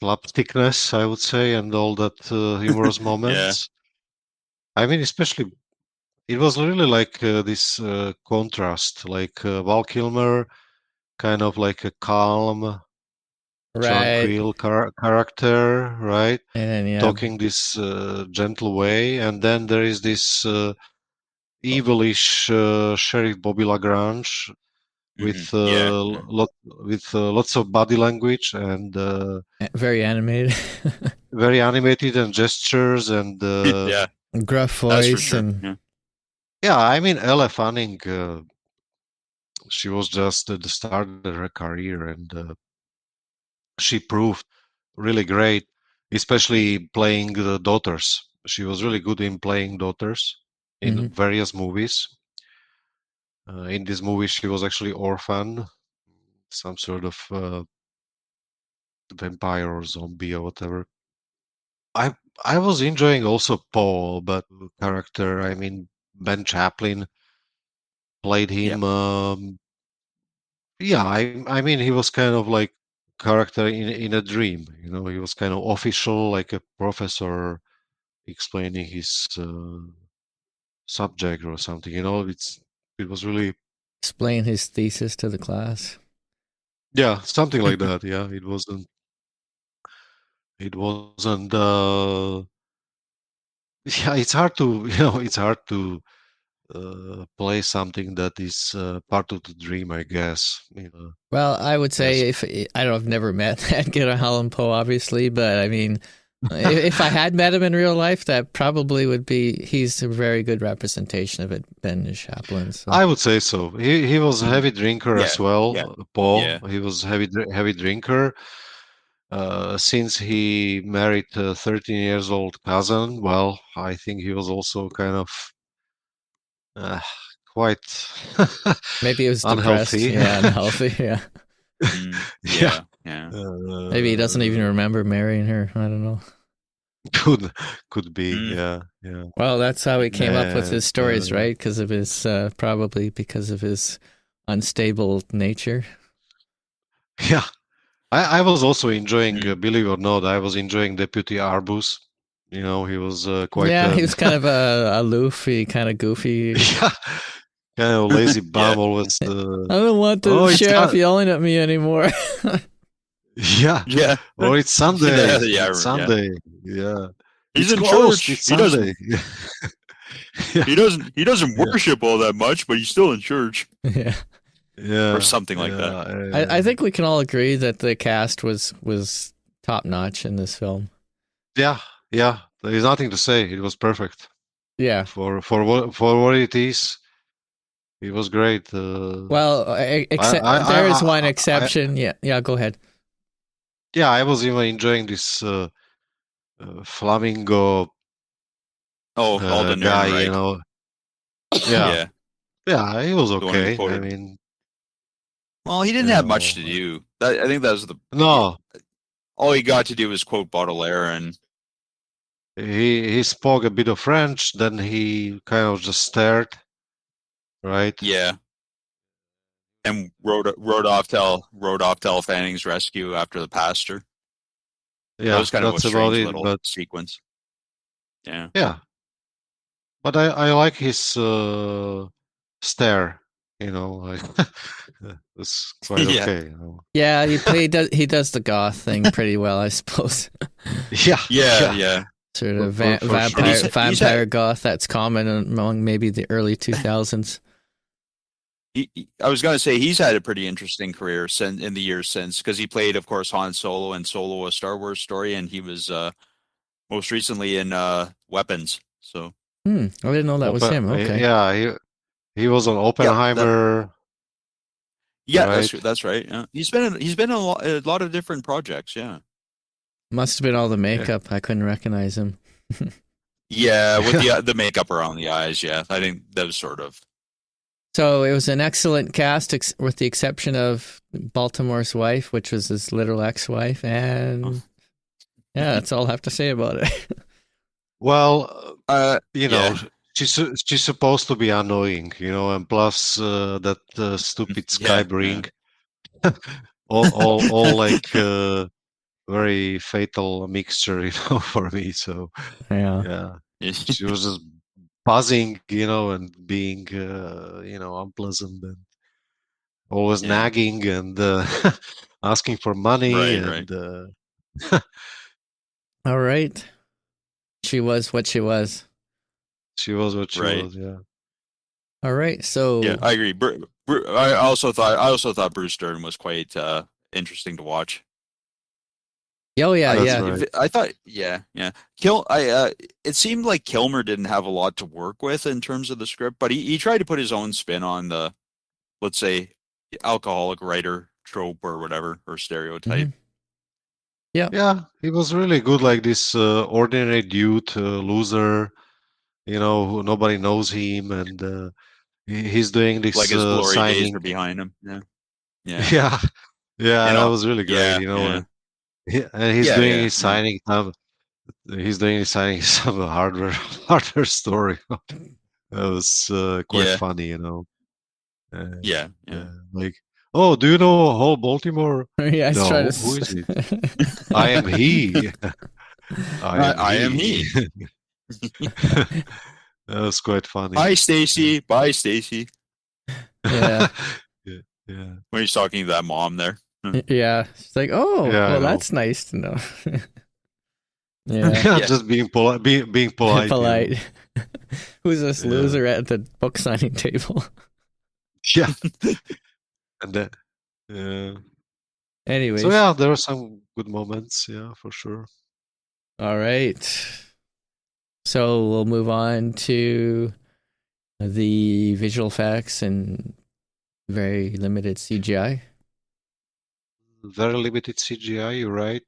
slapstickness, I would say, and all that humorous Yeah. moments. I mean, especially it was really like this contrast, like Val Kilmer, kind of like a calm, Right. tranquil character, right? And then, yeah, Talking this gentle way, and then there is this evilish Sheriff Bobby LaGrange with Yeah. lots of body language and very animated. very animated and gestures and Yeah. Gruff That's for voice sure. and Yeah. yeah, I mean Elle Fanning, she was just at the start of her career and she proved really great, especially playing the daughters. She was really good in playing daughters in various movies. In this movie, she was actually orphan, some sort of vampire or zombie or whatever. I I was enjoying also Paul, but character. I mean, Ben Chaplin played him. Yeah, I mean, he was kind of like character in a dream. You know, he was kind of official, like a professor explaining his subject or something. You know, it was really explain his thesis to the class. yeah, something like that. Yeah, it wasn't. It wasn't. Yeah, it's hard to it's hard to play something that is part of the dream, I guess. You know, Well, I would yes. say if I don't know, I've never met Edgar Allan Poe, obviously, but I mean, if I had met him in real life, that probably would be. He's a very good representation of it, Ben Chaplin. So. I would say so. He was a heavy drinker as well, Yeah. Paul. Yeah. He was heavy drinker. Since he married a 13 years old cousin, well, I think he was also kind of quite Maybe he was depressed. unhealthy. Yeah, unhealthy. Yeah. Yeah. Yeah. Maybe he doesn't even remember marrying her. I don't know. Could be. Yeah. Well, that's how he came up with And, his stories, right? Because of his probably because of his unstable nature. Yeah. I was also enjoying, believe it or not, I was enjoying Deputy Arbus. You know, he was quite. Yeah, he was kind of aloof, kind of goofy. Yeah, kind of lazy bum. Always. I don't want the sheriff yelling at me anymore. Yeah. Yeah. Or it's Sunday. Yeah, It's Sunday. Yeah. He's It's in closed. church. It's Sunday. He doesn't worship all that much, but he's still in church. Yeah. Yeah. Or something like that. I think we can all agree that the cast was top notch in this film. Yeah. There is nothing to say. It was perfect. Yeah. For what it is, it was great. Well, there is one exception. Yeah. Go ahead. Yeah, I was even enjoying this flamingo. Alden guy, right? you know. Yeah. Yeah, he was The one you okay. I quoted. mean, Well, he didn't have much to do. I think that was no. All he got to do was quote Baudelaire, and He spoke a bit of French, then he kind of just stared, right? yeah, and rode off to Elle Fanning's rescue after the pastor. Yeah, That was kind of a that's strange about it. little But sequence. Yeah. but I like his stare. You know, like it's quite Yeah. okay. You know? Yeah, he does the goth thing pretty well, I suppose. Yeah. Sort of For sure. vampire goth that's common among maybe the early 2000s. I was going to say he's had a pretty interesting career in the years since, because he played, of course, Han Solo in Solo: A Star Wars Story, and he was most recently in Weapons. So I didn't know that was him. Okay. Yeah, he was on Oppenheimer. Yeah, right? that's right. Yeah. He's been in a lot of different projects. Yeah. Must have been all the makeup. I couldn't recognize him. Yeah, with the makeup around the eyes. Yeah, I think that was sort of. So it was an excellent cast, with the exception of Baltimore's wife, which was his literal ex-wife, and yeah, that's all I have to say about it. Well, you know, she's supposed to be annoying, and plus that stupid Yeah, Skybring, all like very fatal mixture, for me. So Yeah. yeah, yeah. she was just buzzing, and being, unpleasant and always Yeah. nagging and asking for money Right, right. and All right. She was what she was. she was what she Right. was. Yeah. All right. So, Yeah, I agree. I also thought Bruce Dern was quite interesting to watch. oh yeah, I That's yeah. right. I thought, yeah, yeah. It seemed like Kilmer didn't have a lot to work with in terms of the script, but he tried to put his own spin on the, let's say, alcoholic writer trope or whatever, or stereotype. Mhm. Yeah. Yeah, he was really good, like this ordinary dude, loser, who nobody knows him, and he's doing Like this his glory days signing. are behind him. Yeah. Yeah. Yeah, yeah, You that know. was really great, Yeah, yeah. and he's Yeah, doing yeah, his yeah. signing. He's doing his signing some hardware hardware story. That was quite Yeah. funny, Uh, Yeah, yeah. yeah, like, oh, do you know whole Baltimore? yeah, I was trying No, who to. is it? I am he. I am I am he. he. That was quite funny. Bye, Stacy. Bye, Stacy. yeah. Yeah, yeah, When he's talking to that mom there. Yeah. She's like, oh, yeah. I well, know. that's nice to know. yeah. Yeah, Yeah. just being polite, being polite. Polite. Who's this Yeah, loser at the book signing table? yeah, and then, yeah. So Anyways. yeah, there were some good moments. Yeah, for sure. All right. So we'll move on to the visual effects and very limited CGI. Very limited CGI. You're right.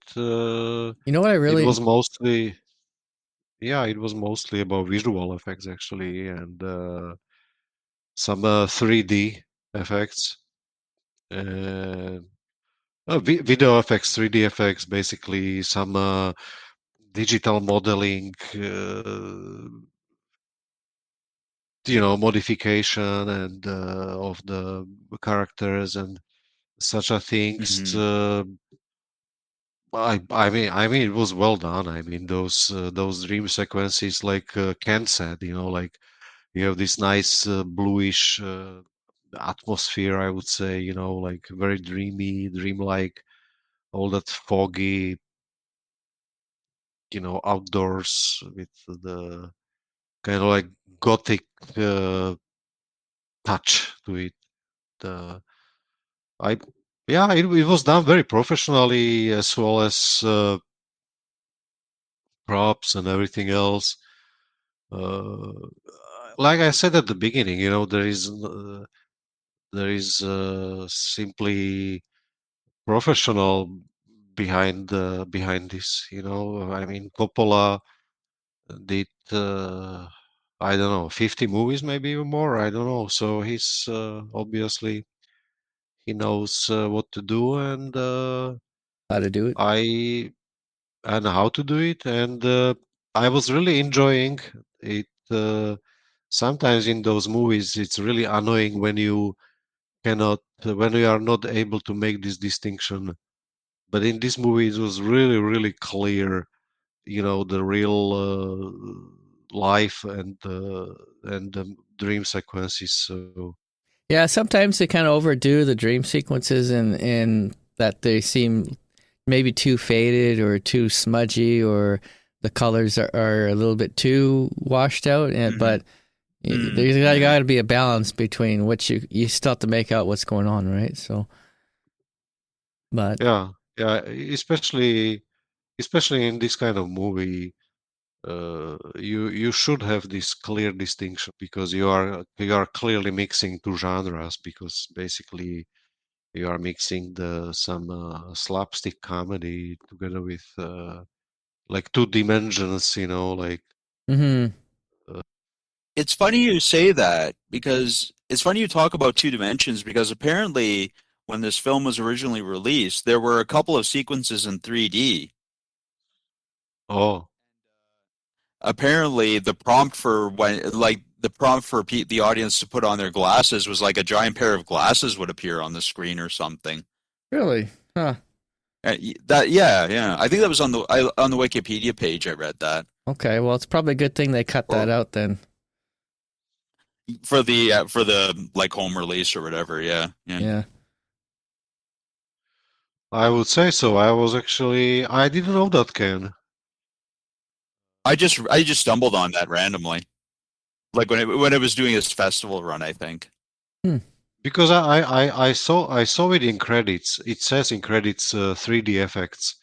You know what I It really was mostly, yeah, it was mostly about visual effects actually, and some 3D effects, uh, video effects, 3D effects, basically some digital modeling, modification and of the characters and such a things. Hmm. I mean, it was well done. I mean, those dream sequences, like Ken said, like you have this nice bluish atmosphere. I would say, like very dreamy, dreamlike, all that foggy, outdoors with the kind of like gothic uh, touch to it. Uh, I Yeah, it was done very professionally as well as props and everything else. Uh, like I said at the beginning, there is simply professional behind this. I mean, Coppola did I don't know, 50 movies, maybe even more. I don't know. So he's obviously he knows what to do, and how to do it. I and how to do it, and I was really enjoying it. Sometimes in those movies, it's really annoying when you are not able to make this distinction. But in this movie, it was really, really clear, the real life and the dream sequences. So Yeah, sometimes they kind of overdo the dream sequences and that they seem maybe too faded or too smudgy or the colors are a little bit too washed out. But there's got to be a balance between what you still have to make out what's going on, right? So, but yeah, yeah, especially in this kind of movie, you should have this clear distinction because you are clearly mixing two genres, because basically you are mixing the some slapstick comedy together with like two dimensions, like mhm. uh, It's funny you say that because it's funny you talk about two dimensions because apparently when this film was originally released, there were a couple of sequences in 3D. oh apparently the prompt for the audience to put on their glasses was like a giant pair of glasses would appear on the screen or something. Really? Huh. Yeah. I think that was on the Wikipedia page. I read that Okay, well, it's probably a good thing they cut that out then. for the like home release or whatever. Yeah. Yeah. I would say so. I didn't know that, Ken. I just stumbled on that randomly, like when it was doing its festival run, I think. Because I saw it in credits. It says in credits 3D effects,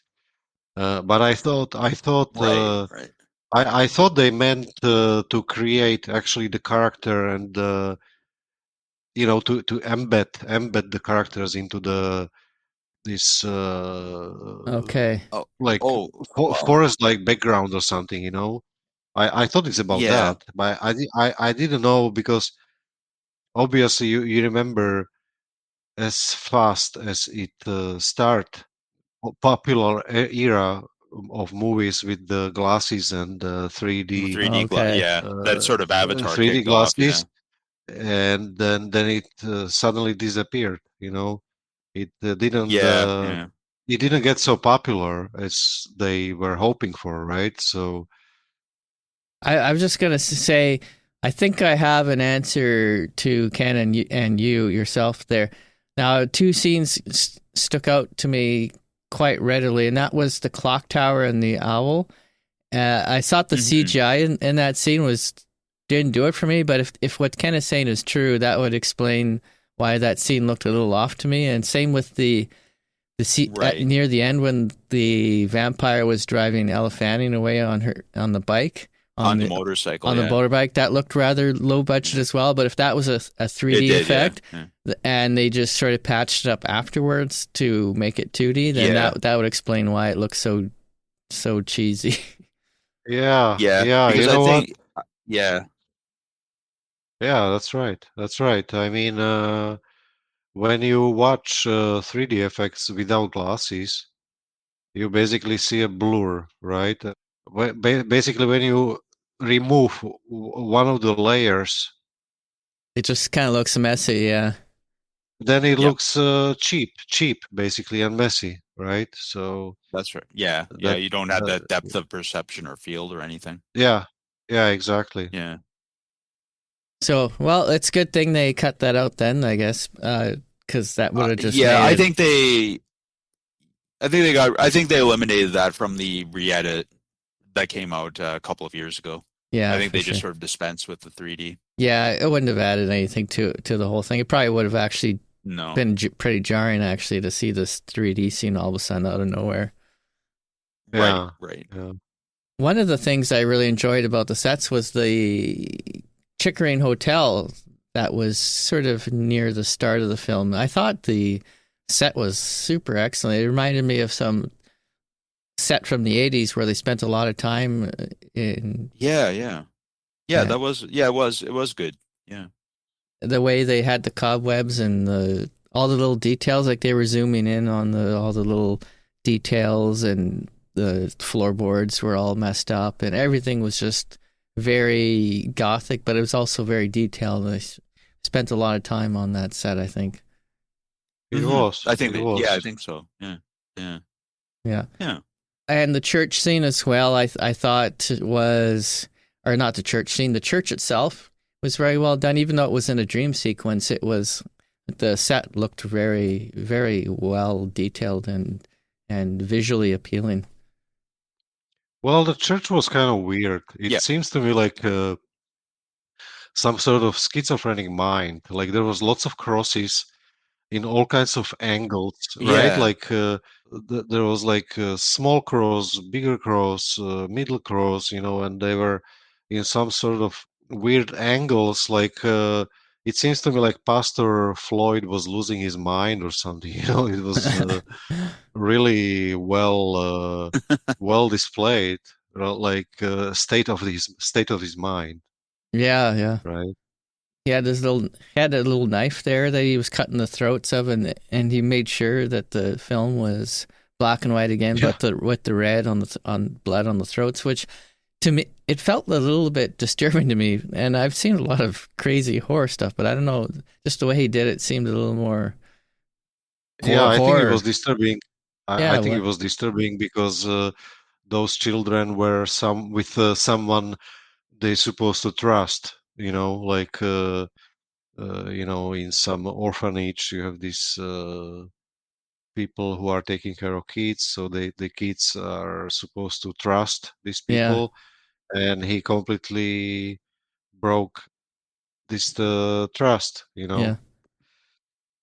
but I thought Right. I thought they meant to create actually the character and to embed the characters into this Okay. like forest like background or something. I thought it's about Yeah. that, but I didn't know because obviously you remember as fast as it start popular era of movies with the glasses and 3D 3D Okay. yeah, that sort of Avatar 3D kicked off. Yeah. glasses, and then it suddenly disappeared. It didn't Yeah. it didn't get so popular as they were hoping for, right? So I was just gonna say, I think I have an answer to Ken and you yourself there. Now, two scenes stuck out to me quite readily, and that was the clock tower and the owl. I thought the CGI in that scene didn't do it for me, but if what Ken is saying is true, that would explain why that scene looked a little off to me. And same with the scene near the end when the vampire was driving Elle Fanning away on the bike. On the motorcycle. On the motorbike, that looked rather low budget as well. But if that was a 3D effect, and they just sort of patched it up afterwards to make it 2D, then that would explain why it looks so cheesy. yeah, Because you know I think, what? yeah, Yeah, that's right. I mean, when you watch 3D effects without glasses, you basically see a blur, right? Basically, when you remove one of the layers, It just kind of looks messy, yeah. then it looks cheap, basically, and messy, right? So that's right. Yeah, you don't have that depth of perception or field or anything. Yeah, exactly. Yeah. So, well, it's a good thing they cut that out then, I guess, because that would have just I think they eliminated that from the re-edit that came out a couple of years ago. Yeah, I think they just sort of dispensed with the 3D. Yeah, it wouldn't have added anything to the whole thing. It probably would have actually been pretty jarring, actually, to see this 3D scene all of a sudden out of nowhere. Yeah, right. Yeah. One of the things I really enjoyed about the sets was the Chickering Hotel that was sort of near the start of the film. I thought the set was super excellent. It reminded me of some set from the 80s where they spent a lot of time in... Yeah, that was... Yeah, it was good. Yeah. The way they had the cobwebs and all the little details, like they were zooming in on all the little details, and the floorboards were all messed up, and everything was just very gothic, but it was also very detailed. They spent a lot of time on that set, I think. It was. I think it was. Yeah, I think so. Yeah. And the church scene as well, I thought was, or not the church scene, the church itself was very well done. Even though it was in a dream sequence, the set looked very, very well detailed and visually appealing. Well, the church was kind of weird. It seems to me like some sort of schizophrenic mind. Like there was lots of crosses in all kinds of angles, right? Like there was like small cross, bigger cross, middle cross, and they were in some sort of weird angles. Like it seems to me like Pastor Floyd was losing his mind or something. It was really well displayed, like state of his mind. Yeah. Right. He had had a little knife there that he was cutting the throats of, and he made sure that the film was black and white again, but with the red on blood on the throats, which to me, it felt a little bit disturbing to me. And I've seen a lot of crazy horror stuff, but I don't know, just the way he did it seemed a little more Yeah, I think it horror. was disturbing. I Yeah, think it was disturbing because those children were someone they supposed to trust. Like in some orphanage, you have these people who are taking care of kids, so the kids are supposed to trust these yeah, people, and he completely broke this trust. yeah.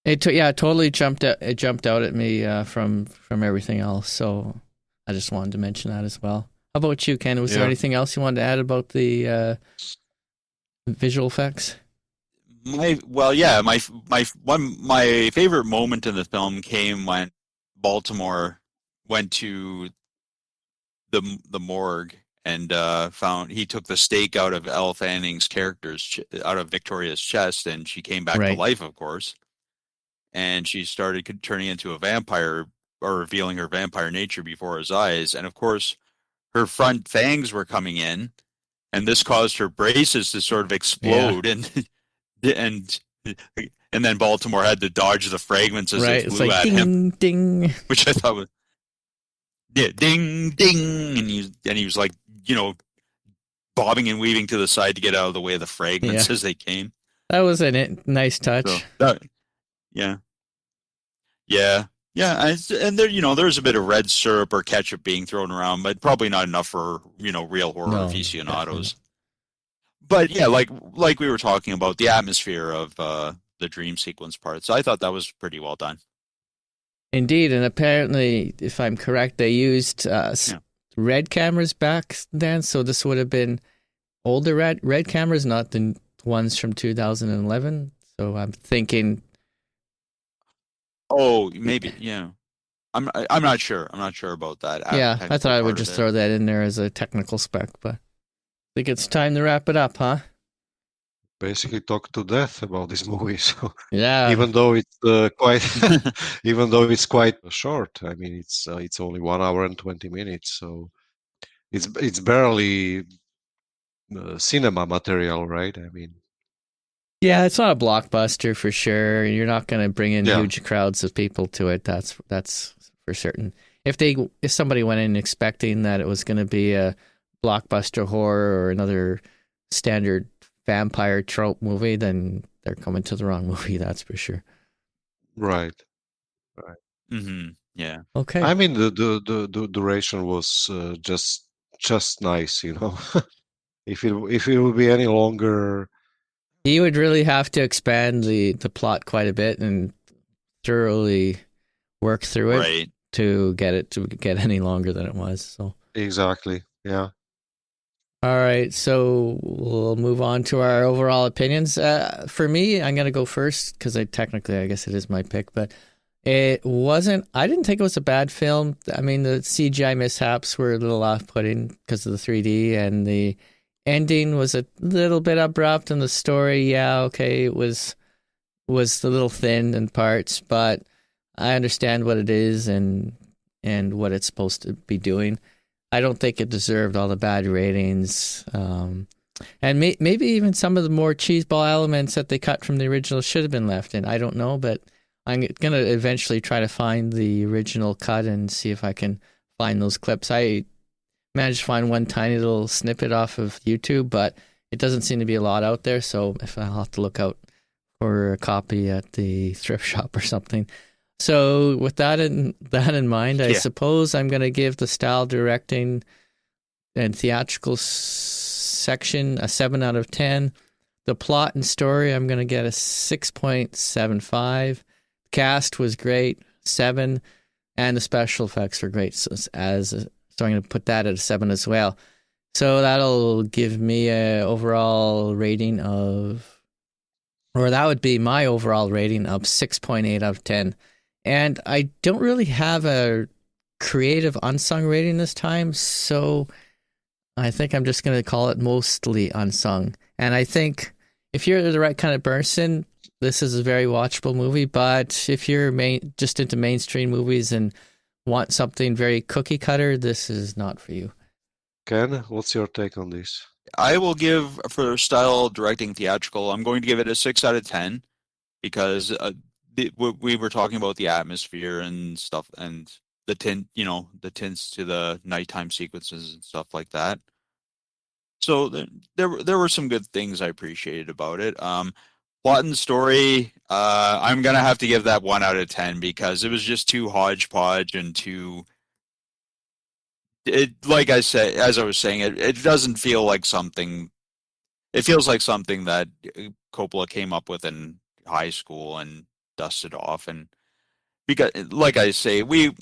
It totally jumped out. It jumped out at me from everything else. So I just wanted to mention that as well. How about you, Ken? Was there Yeah. anything else you wanted to add about the visual effects? My favorite moment in the film came when Baltimore went to the morgue and he took the stake out of Elle Fanning's out of Victoria's chest, and she came back to Right. life, of course, and she started turning into a vampire, or revealing her vampire nature before his eyes, and of course her front fangs were coming in, and this caused her braces to sort of explode, and then Baltimore had to dodge the fragments as Right. they It's flew like at him, ding, ding. which I thought was ding ding, and he was like, bobbing and weaving to the side to get out of the way of the fragments as they came. That was a nice touch. So yeah. And there, there's a bit of red syrup or ketchup being thrown around, but probably not enough for real horror aficionados. But yeah, like we were talking about, the atmosphere of the dream sequence part. So I thought that was pretty well done. Indeed, and apparently, if I'm correct, they used red cameras back then, so this would have been older red cameras, not the ones from 2011. So I'm thinking. Oh, maybe, yeah. I'm not sure. I'm not sure about that. Yeah, I thought I would just throw that in there as a technical spec, but I think it's time to wrap it up, huh? Basically talk to death about this movie. So yeah, even though it's quite short, I mean it's only 1 hour and 20 minutes, so it's barely cinema material, right? I mean, yeah, it's not a blockbuster for sure. You're not going to bring in huge crowds of people to it. That's for certain. If somebody went in expecting that it was going to be a blockbuster horror or another standard vampire trope movie, then they're coming to the wrong movie. That's for sure. Right. Mm-hmm. Yeah. Okay. I mean the duration was just nice, If it would be any longer, you would really have to expand the plot quite a bit and thoroughly work through it to get any longer than it was. So exactly, yeah. All right, so we'll move on to our overall opinions. For me, I'm going to go first because I guess it is my pick, but I didn't think it was a bad film. I mean, the CGI mishaps were a little off-putting because of the 3D, and the ending was a little bit abrupt, and the story, it was a little thin in parts, but I understand what it is and what it's supposed to be doing. I don't think it deserved all the bad ratings. And maybe even some of the more cheeseball elements that they cut from the original should have been left in. I don't know, but I'm going to eventually try to find the original cut and see if I can find those clips. I managed to find one tiny little snippet off of YouTube, but it doesn't seem to be a lot out there, so I'll have to look out for a copy at the thrift shop or something. So with that in mind, I suppose I'm going to give the style directing and theatrical section a 7 out of 10. The plot and story, I'm going to get a 6.75. Cast was great, 7, and the special effects were great. So I'm going to put that at a 7 as well. So that'll give me a overall rating that would be my overall rating of 6.8 out of 10. And I don't really have a creative unsung rating this time, so I think I'm just going to call it mostly unsung. And I think if you're the right kind of person, this is a very watchable movie, but if you're just into mainstream movies and want something very cookie cutter, this is not for you. Ken, what's your take on this? I will give, for style, directing, theatrical, I'm going to give it a 6 out of 10 because we were talking about the atmosphere and stuff and the the tints to the nighttime sequences and stuff like that. So there were some good things I appreciated about it. Plot and story, I'm gonna have to give that 1 out of 10 because it was just too hodgepodge and too. It like I said, as I was saying, it doesn't feel like something. It feels like something that Coppola came up with in high school and dusted off. And because, like I say, we're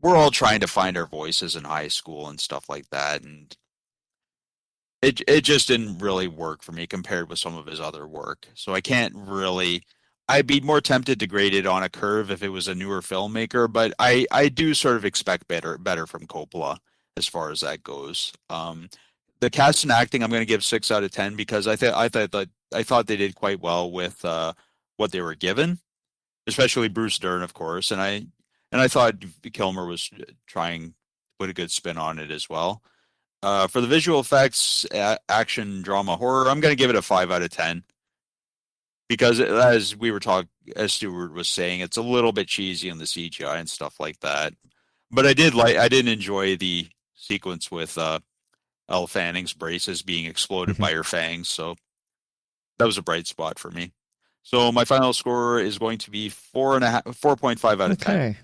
all trying to find our voices in high school and stuff like that, and it just didn't really work for me compared with some of his other work. So I can't really. I'd be more tempted to grade it on a curve if it was a newer filmmaker, but I do sort of expect better from Coppola as far as that goes. The cast and acting I'm going to give 6 out of 10 because I thought they did quite well with what they were given, especially Bruce Dern, of course, and I thought Kilmer was trying to put a good spin on it as well. For the visual effects, action, drama, horror, I'm going to give it a 5 out of 10 because as Stuart was saying, it's a little bit cheesy in the CGI and stuff like that. But I did enjoy the sequence with Elle Fanning's braces being exploded by her fangs, so that was a bright spot for me. So my final score is going to be 4.5 out of 10. Okay.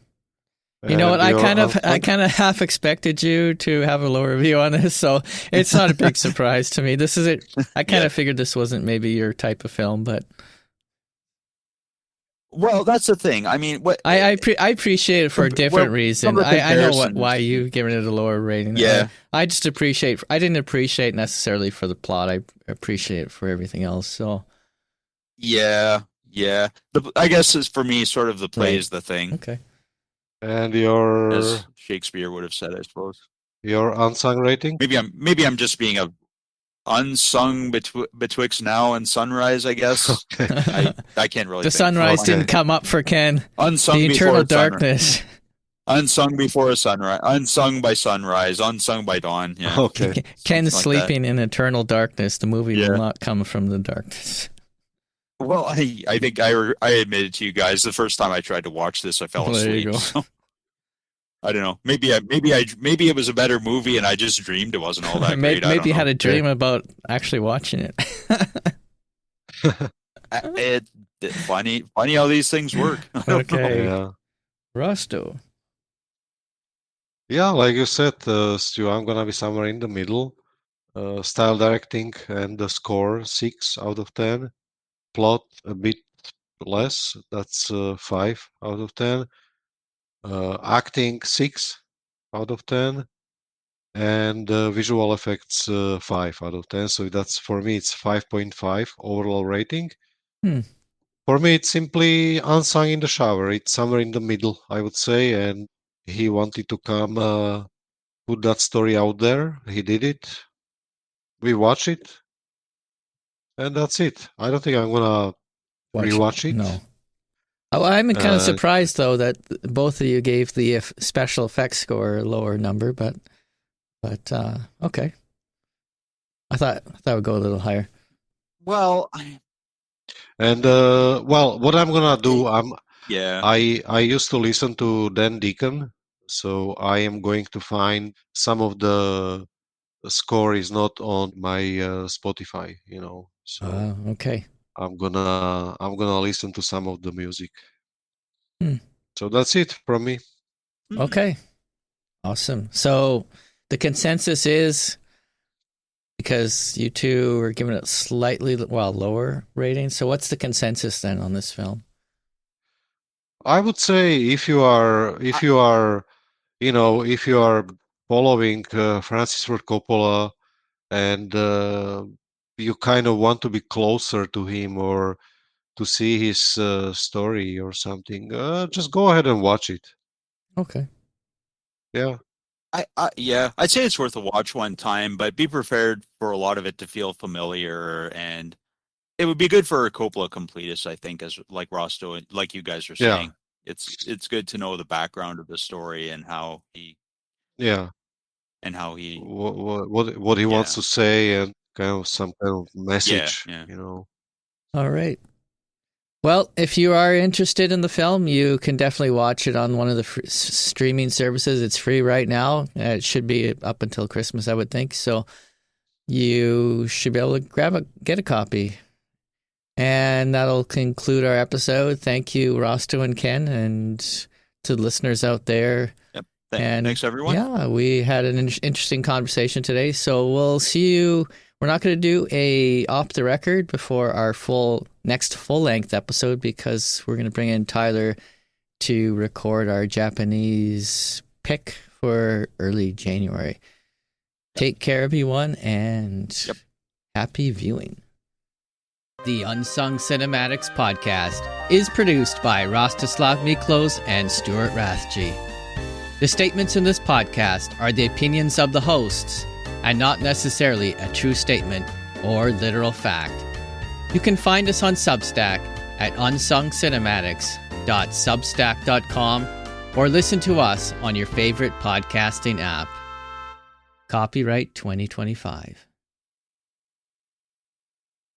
You know what? And I kind of half expected you to have a lower review on this, so it's not a big surprise to me. This is it. I kind of figured this wasn't maybe your type of film, but well, that's the thing. I mean, what I appreciate it for a different reason. I know why you've given it a lower rating. Yeah. I just appreciate. I didn't appreciate necessarily for the plot. I appreciate it for everything else. So yeah. I guess is for me sort of the play is the thing. Okay. And your as Shakespeare would have said, I suppose. Your unsung rating? Maybe I'm just being a unsung betwixt now and sunrise, I guess. Okay. I can't really. The sunrise didn't come up for Ken. Unsung the eternal before darkness. Unsung before a sunrise. Unsung by sunrise. Unsung by dawn. Yeah. Okay. Ken's like sleeping in eternal darkness. The movie will not come from the darkness. Well, I think I admitted to you guys the first time I tried to watch this, I fell asleep. There you go. So, I don't know. Maybe it was a better movie and I just dreamed it wasn't all that great. Maybe you had a dream about actually watching it. Funny how these things work. Okay. Yeah. Rusto. Yeah, like you said, Stu, I'm gonna be somewhere in the middle. Style directing and the score 6 out of 10. Plot a bit less. That's 5 out of 10. Acting 6 out of 10. And visual effects 5 out of 10. So that's for me it's 5.5 overall rating. For me it's simply Unsung in the shower. It's somewhere in the middle, I would say, and he wanted to come put that story out there. He did it. We watch it. And that's it. I don't think I'm gonna rewatch it. No. Oh, I'm kind of surprised though that both of you gave the special effects score a lower number, but okay. I thought it would go a little higher. Well, what I'm gonna do, I used to listen to Dan Deacon, so I am going to find some of the score is not on my Spotify, So okay. I'm gonna listen to some of the music. Hmm. So that's it from me. Okay. Awesome. So the consensus is, because you two are giving it slightly lower rating. So what's the consensus then on this film? I would say if you are following Francis Ford Coppola and you kind of want to be closer to him or to see his story or something, just go ahead and watch it. Okay. Yeah. I'd say it's worth a watch one time, but be prepared for a lot of it to feel familiar, and it would be good for a Coppola completist, I think, as like Rosto, like you guys are saying. It's good to know the background of the story and how he and how he. what he wants to say, and kind of some kind of message, you know. All right. Well, if you are interested in the film, you can definitely watch it on one of the streaming services. It's free right now. It should be up until Christmas, I would think. So you should be able to get a copy. And that'll conclude our episode. Thank you, Rosto and Ken, and to the listeners out there. Yep. Thanks, everyone. Yeah, we had an interesting conversation today. So we'll see you. We're not going to do a off the record before our next full length episode, because we're going to bring in Tyler to record our Japanese pick for early January. Yep. Take care, everyone, and happy viewing. The Unsung Cinematics podcast is produced by Rostislav Miklos and Stuart Rathje. The statements in this podcast are the opinions of the hosts and not necessarily a true statement or literal fact. You can find us on Substack at unsungcinematics.substack.com or listen to us on your favorite podcasting app. Copyright 2025.